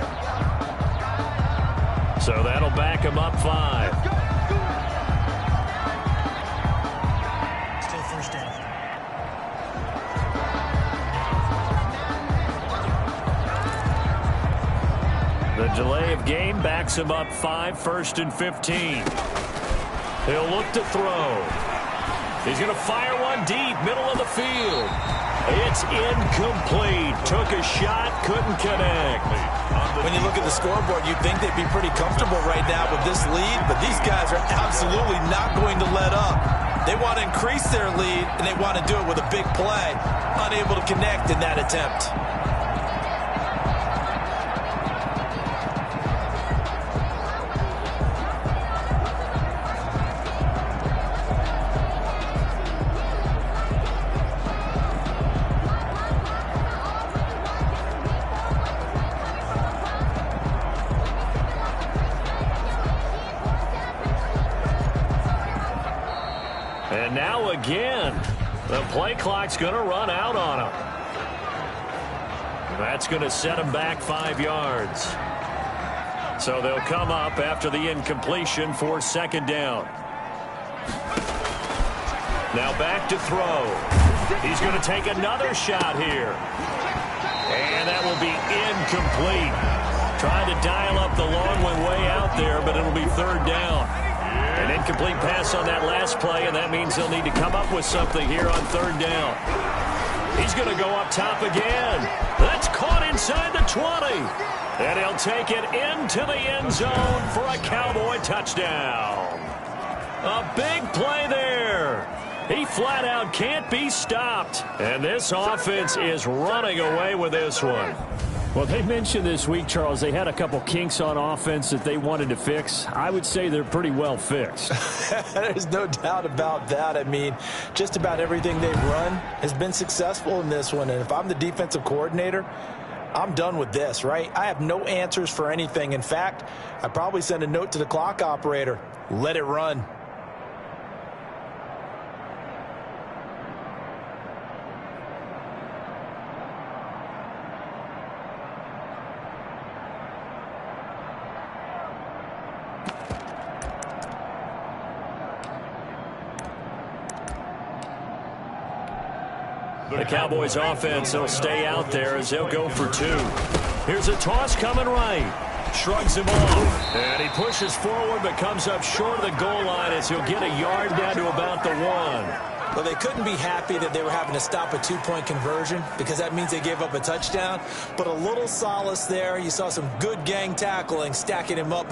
So that'll back him up 5. Still first down. The delay of game backs him up 5, 1st and 15. He'll look to throw. He's going to fire one deep, middle of the field. It's incomplete. Took a shot, couldn't connect. When you look at the scoreboard, you'd think they'd be pretty comfortable right now with this lead, but these guys are absolutely not going to let up. They want to increase their lead, and they want to do it with a big play. Unable to connect in that attempt. And now again, the play clock's going to run out on him. That's going to set him back 5 yards. So they'll come up after the incompletion for 2nd down. Now back to throw. He's going to take another shot here. And that will be incomplete. Trying to dial up the long one way out there, but it'll be 3rd down. An incomplete pass on that last play, and that means they'll need to come up with something here on 3rd down. He's going to go up top again. That's caught inside the 20. And he'll take it into the end zone for a Cowboy touchdown. A big play there. He flat out can't be stopped. And this offense is running away with this one. Well, they mentioned this week, Charles, they had a couple kinks on offense that they wanted to fix. I would say they're pretty well fixed. There's no doubt about that. I mean, just about everything they've run has been successful in this one. And if I'm the defensive coordinator, I'm done with this, right? I have no answers for anything. In fact, I'd probably send a note to the clock operator. Let it run. The Cowboys offense will stay out there as they'll go for 2. Here's a toss coming right. Shrugs him off. And he pushes forward but comes up short of the goal line as he'll get a yard down to about the 1. Well, they couldn't be happy that they were having to stop a 2-point conversion because that means they gave up a touchdown. But a little solace there. You saw some good gang tackling, stacking him up.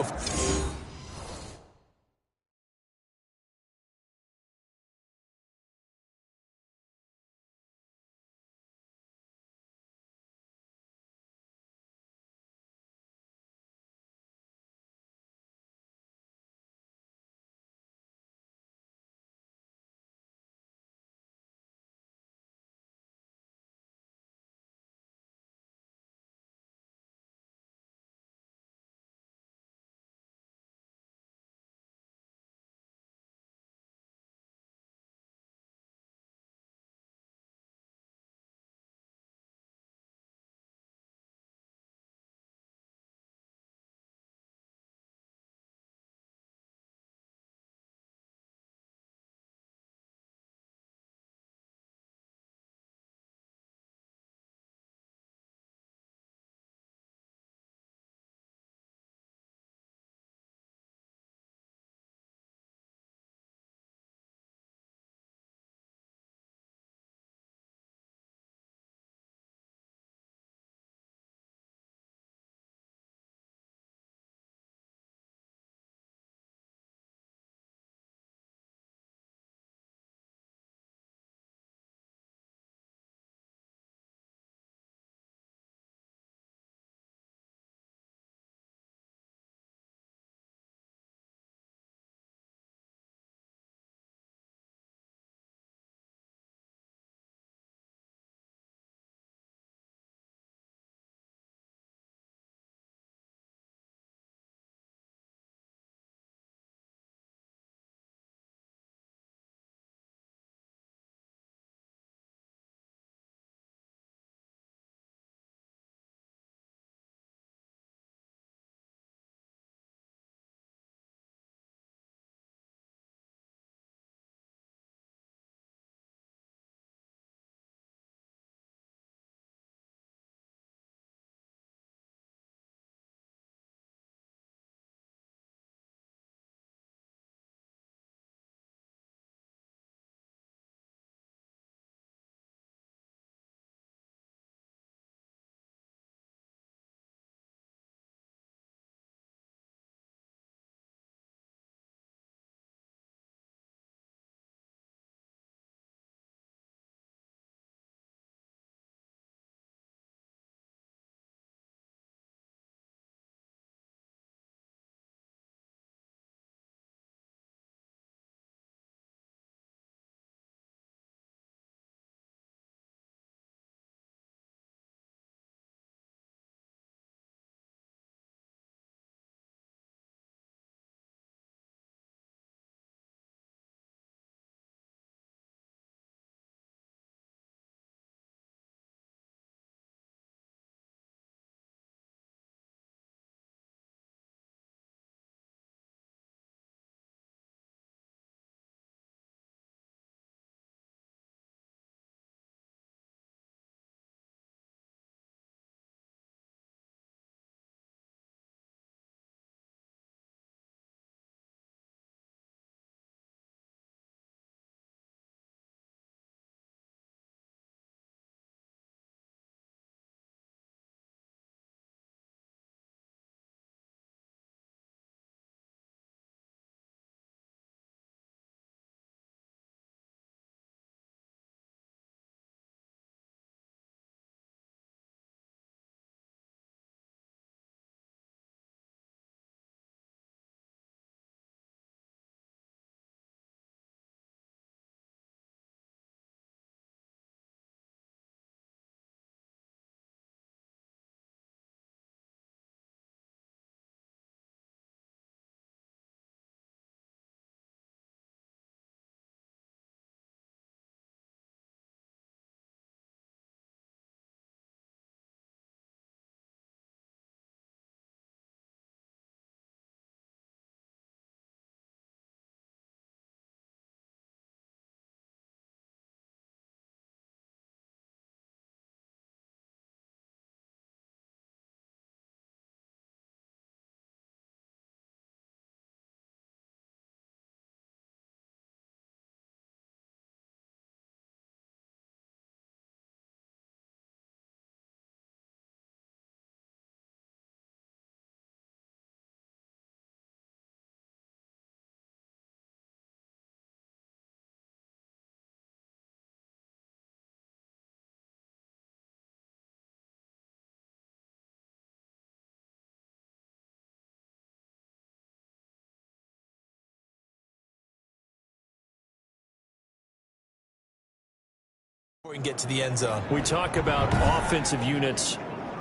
and get to the end zone. We talk about offensive units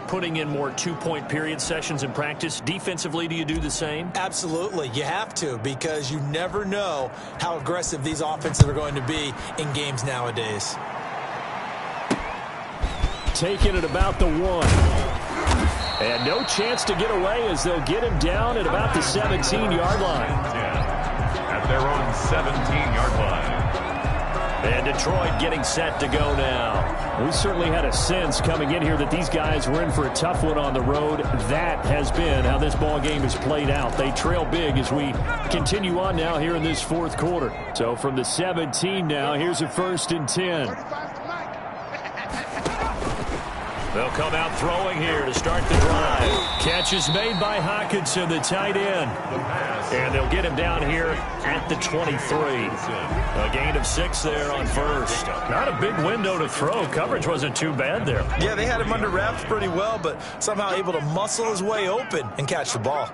putting in more two-point period sessions in practice. Defensively, do you do the same? Absolutely. You have to, because you never know how aggressive these offenses are going to be in games nowadays. Taking it about the 1. And no chance to get away as they'll get him down at about the 17-yard line. At their own 17-yard line. And Detroit getting set to go now. We certainly had a sense coming in here that these guys were in for a tough one on the road. That has been how this ball game has played out. They trail big as we continue on now here in this fourth quarter. So from the 17 now, here's a 1st and 10. They'll come out throwing here to start the drive. Catch is made by Hawkinson, the tight end. And they'll get him down here at the 23. A gain of 6 there on first. Not a big window to throw. Coverage wasn't too bad there. Yeah, they had him under wraps pretty well, but somehow able to muscle his way open and catch the ball.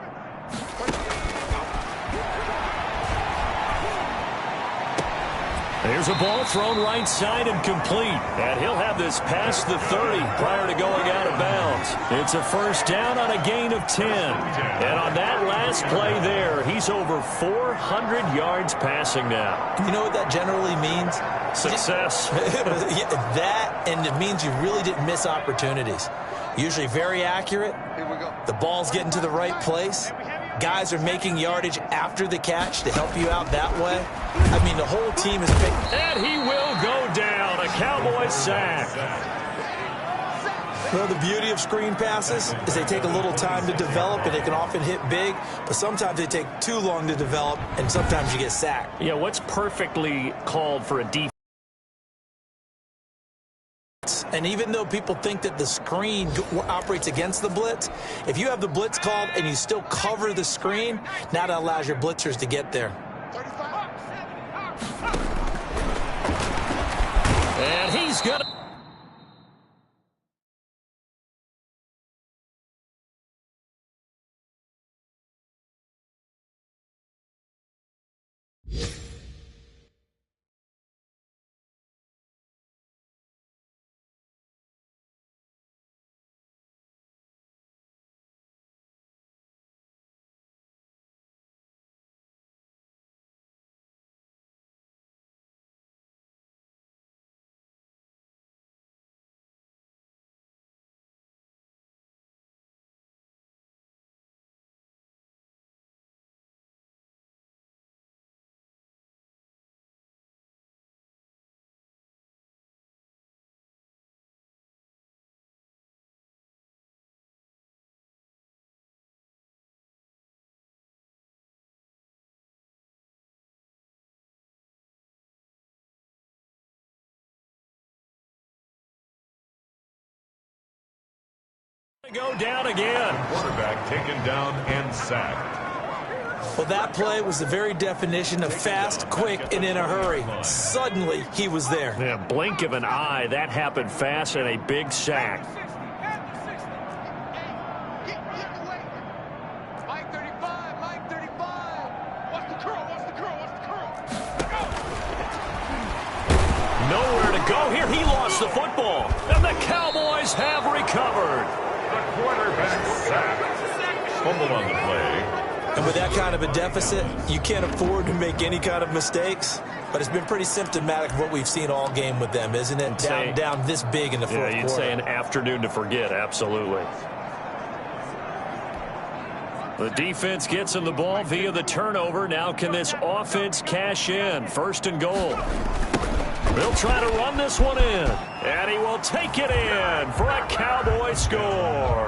There's a ball thrown right side and complete. And he'll have this past the 30 prior to going out of bounds. It's a 1st down on a gain of 10. And on that last play there, he's over 400 yards passing now. You know what that generally means? Success. That, and it means you really didn't miss opportunities. Usually very accurate. The ball's getting to the right place. Guys are making yardage after the catch to help you out that way. I mean, the whole team is picked. And he will go down. A Cowboys sack. Well, the beauty of screen passes is they take a little time to develop, and they can often hit big, but sometimes they take too long to develop, and sometimes you get sacked. Yeah, what's perfectly called for a defense? And even though people think that the screen operates against the blitz, if you have the blitz called and you still cover the screen, now that allows your blitzers to get there. And he's going to... Go down again. Quarterback taken down and sacked. Well, that play was the very definition of fast, quick, and in a hurry. Suddenly, he was there. Yeah, blink of an eye. That happened fast and a big sack. Mike 35, Mike 35. What's the curl? What's the curl? What's the curl? Nowhere to go here. He lost the football. And the Cowboys have recovered. The quarterback sacked. Fumble on the play. And with that kind of a deficit, you can't afford to make any kind of mistakes. But it's been pretty symptomatic of what we've seen all game with them, isn't it? Down this big in the fourth quarter. Yeah, you'd say an afternoon to forget, absolutely. The defense gets him the ball via the turnover. Now can this offense cash in? 1st and goal. They'll try to run this one in. And he will take it in for a Cowboy score.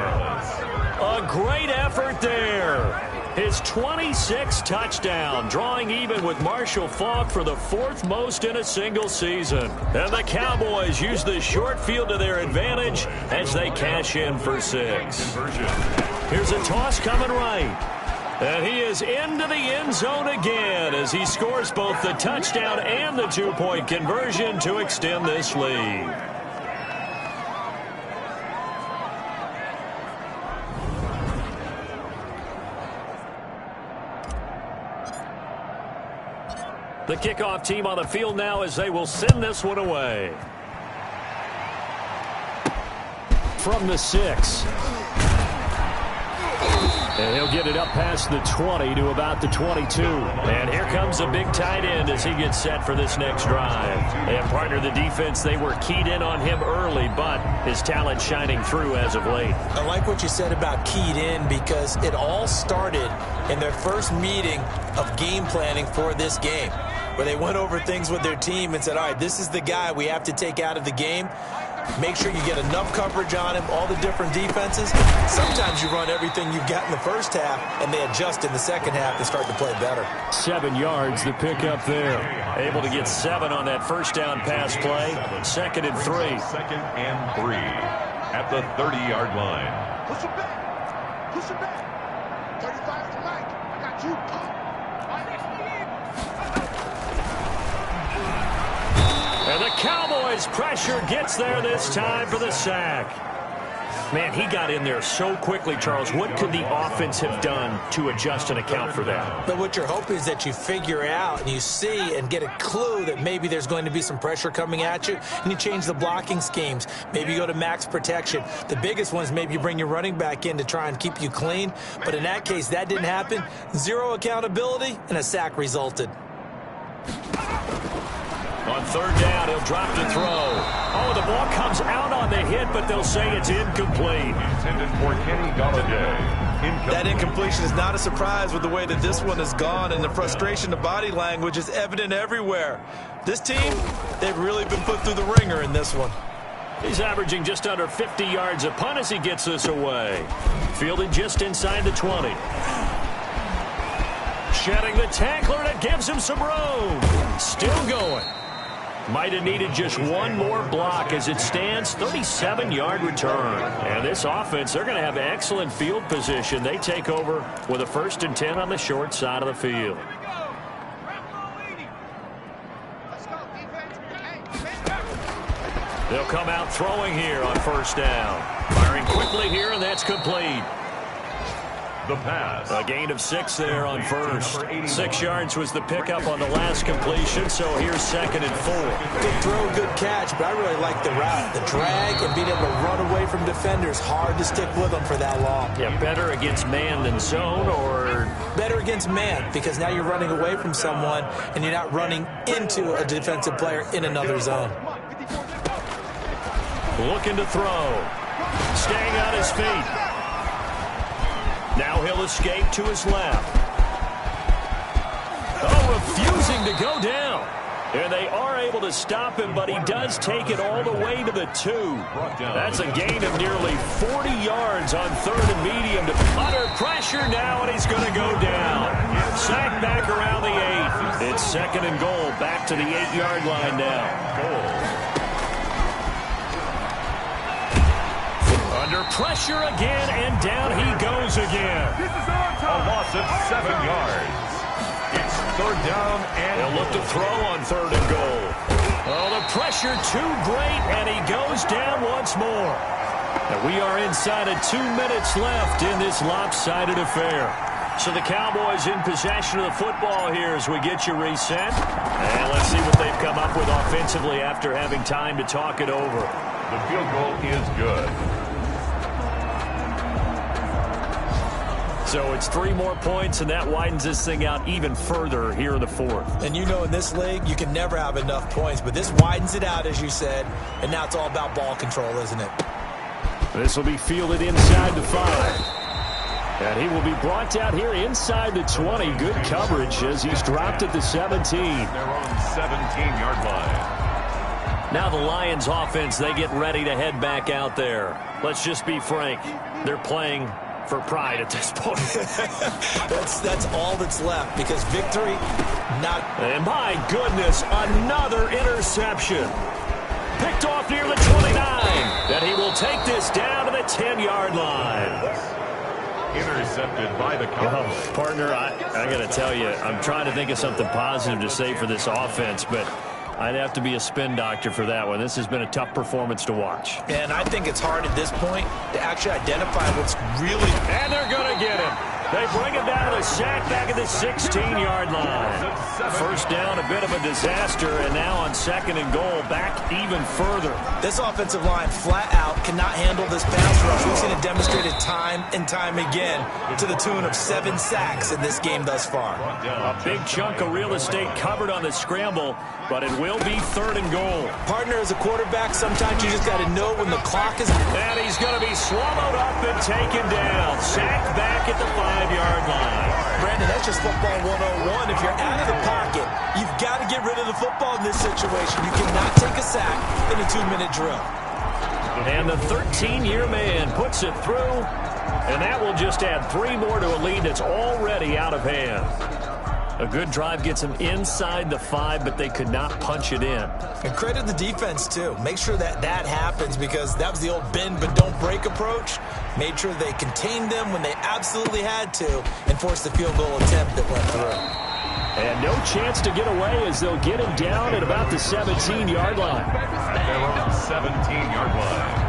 A great effort there. His 26th touchdown, drawing even with Marshall Faulk for the 4th most in a single season. And the Cowboys use the short field to their advantage as they cash in for 6. Here's a toss coming right. And he is into the end zone again as he scores both the touchdown and the 2-point conversion to extend this lead. The kickoff team on the field now as they will send this one away. from the 6. And he'll get it up past the 20 to about the 22. And here comes a big tight end as he gets set for this next drive. And partner, the defense, they were keyed in on him early, but his talent shining through as of late. I like what you said about keyed in because it all started in their first meeting of game planning for this game, where they went over things with their team and said, all right, this is the guy we have to take out of the game. Make sure you get enough coverage on him, all the different defenses. Sometimes you run everything you've got in the first half, and they adjust in the second half and start to play better. 7 yards, the pickup there. Able to get 7 on that first down pass play. 2nd and 3. 2nd and 3 at the 30-yard line. Push him back. Push him back. 35 to Mike. I got you. And the Cowboys' pressure gets there this time for the sack. Man, he got in there so quickly, Charles. What could the offense have done to adjust and account for that? But what you're hoping is that you figure out and you see and get a clue that maybe there's going to be some pressure coming at you, and you change the blocking schemes. Maybe you go to max protection. The biggest one is maybe you bring your running back in to try and keep you clean. But in that case, that didn't happen. 0 accountability, and a sack resulted. On 3rd down, he'll drop to throw. Oh, the ball comes out on the hit, but they'll say it's incomplete. Intended for Kenny Golladay. That incompletion is not a surprise with the way that this one has gone, and the frustration, the body language is evident everywhere. This team, they've really been put through the ringer in this one. He's averaging just under 50 yards a punt as he gets this away. Fielded just inside the 20. Shedding the tackler, and it gives him some room. Still going. Might have needed just one more block as it stands. 37-yard return. And this offense, they're going to have excellent field position. They take over with a 1st and 10 on the short side of the field. They'll come out throwing here on 1st down. Firing quickly here, and that's complete. The pass. A gain of 6 there on 1st. 6 yards was the pickup on the last completion, so here's 2nd and 4. Good throw, good catch, but I really like the route. The drag and being able to run away from defenders. Hard to stick with them for that long. Yeah, better against man than zone, or? Better against man, because now you're running away from someone and you're not running into a defensive player in another zone. Looking to throw. Staying on his feet. Now he'll escape to his left. Oh, refusing to go down. And they are able to stop him, but he does take it all the way to the 2. That's a gain of nearly 40 yards on 3rd and medium. Under pressure now, and he's going to go down. Sacked back around the 8. It's 2nd and goal, back to the 8-yard line now. Under pressure again, and down he goes again. A loss of 7 yards. It's 3rd down, and they'll look to throw on 3rd and goal. Oh, the pressure too great, and he goes down once more. And we are inside of 2 minutes left in this lopsided affair. So the Cowboys in possession of the football here as we get you reset. And let's see what they've come up with offensively after having time to talk it over. The field goal is good. So it's 3 more points, and that widens this thing out even further here in the 4th. And you know, in this league, you can never have enough points, but this widens it out, as you said, and now it's all about ball control, isn't it? This will be fielded inside the 5. And he will be brought down here inside the 20. Good coverage as he's dropped at the 17. Their own 17-yard line. Now the Lions offense, they get ready to head back out there. Let's just be frank. They're playing for pride at this point. that's all that's left, because victory not. And my goodness, another interception. Picked off near the 29. And he will take this down to the 10-yard line. Intercepted by the Cowboys. Partner, I got to tell you, I'm trying to think of something positive to say for this offense, but I'd have to be a spin doctor for that one. This has been a tough performance to watch. And I think it's hard at this point to actually identify what's really. And they're going to get him. They bring him down to the sack back at the 16-yard line. First down, a bit of a disaster, and now on 2nd and goal, back even further. This offensive line flat out cannot handle this pass rush. We've seen it demonstrated time and time again to the tune of 7 sacks in this game thus far. A big chunk of real estate covered on the scramble, but it will be 3rd and goal. Partner, as a quarterback, sometimes you just got to know when the clock is... And he's going to be swallowed up and taken down. Sacked back at the 5-yard line. Brandon, that's just football 101. If you're out of the pocket, you've got to get rid of the football in this situation. You cannot take a sack in a 2-minute drill. And the 13-year man puts it through, and that will just add 3 more to a lead that's already out of hand. A good drive gets them inside the 5, but they could not punch it in. And credit the defense, too. Make sure that happens, because that was the old bend but don't break approach. Made sure they contained them when they absolutely had to and forced the field goal attempt that went through. And no chance to get away as they'll get him down at about the 17-yard line. They're on 17-yard line.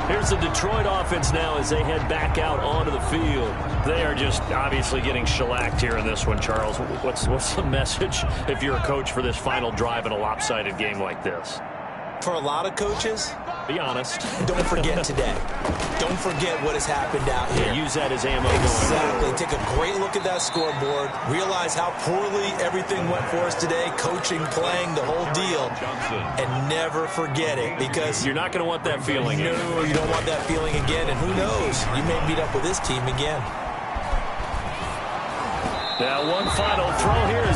Here's the Detroit offense now as they head back out onto the field. They are just obviously getting shellacked here in this one, Charles. What's the message if you're a coach for this final drive in a lopsided game like this? For a lot of coaches, be honest. Don't forget today. Don't forget what has happened out here. Yeah, use that as ammo. Exactly. Take a great look at that scoreboard. Realize how poorly everything went for us today. Coaching, playing, the whole deal. And never forget it, because you're not going to want that feeling. No, you don't want that feeling again. And who knows? You may meet up with this team again. Now one final throw here is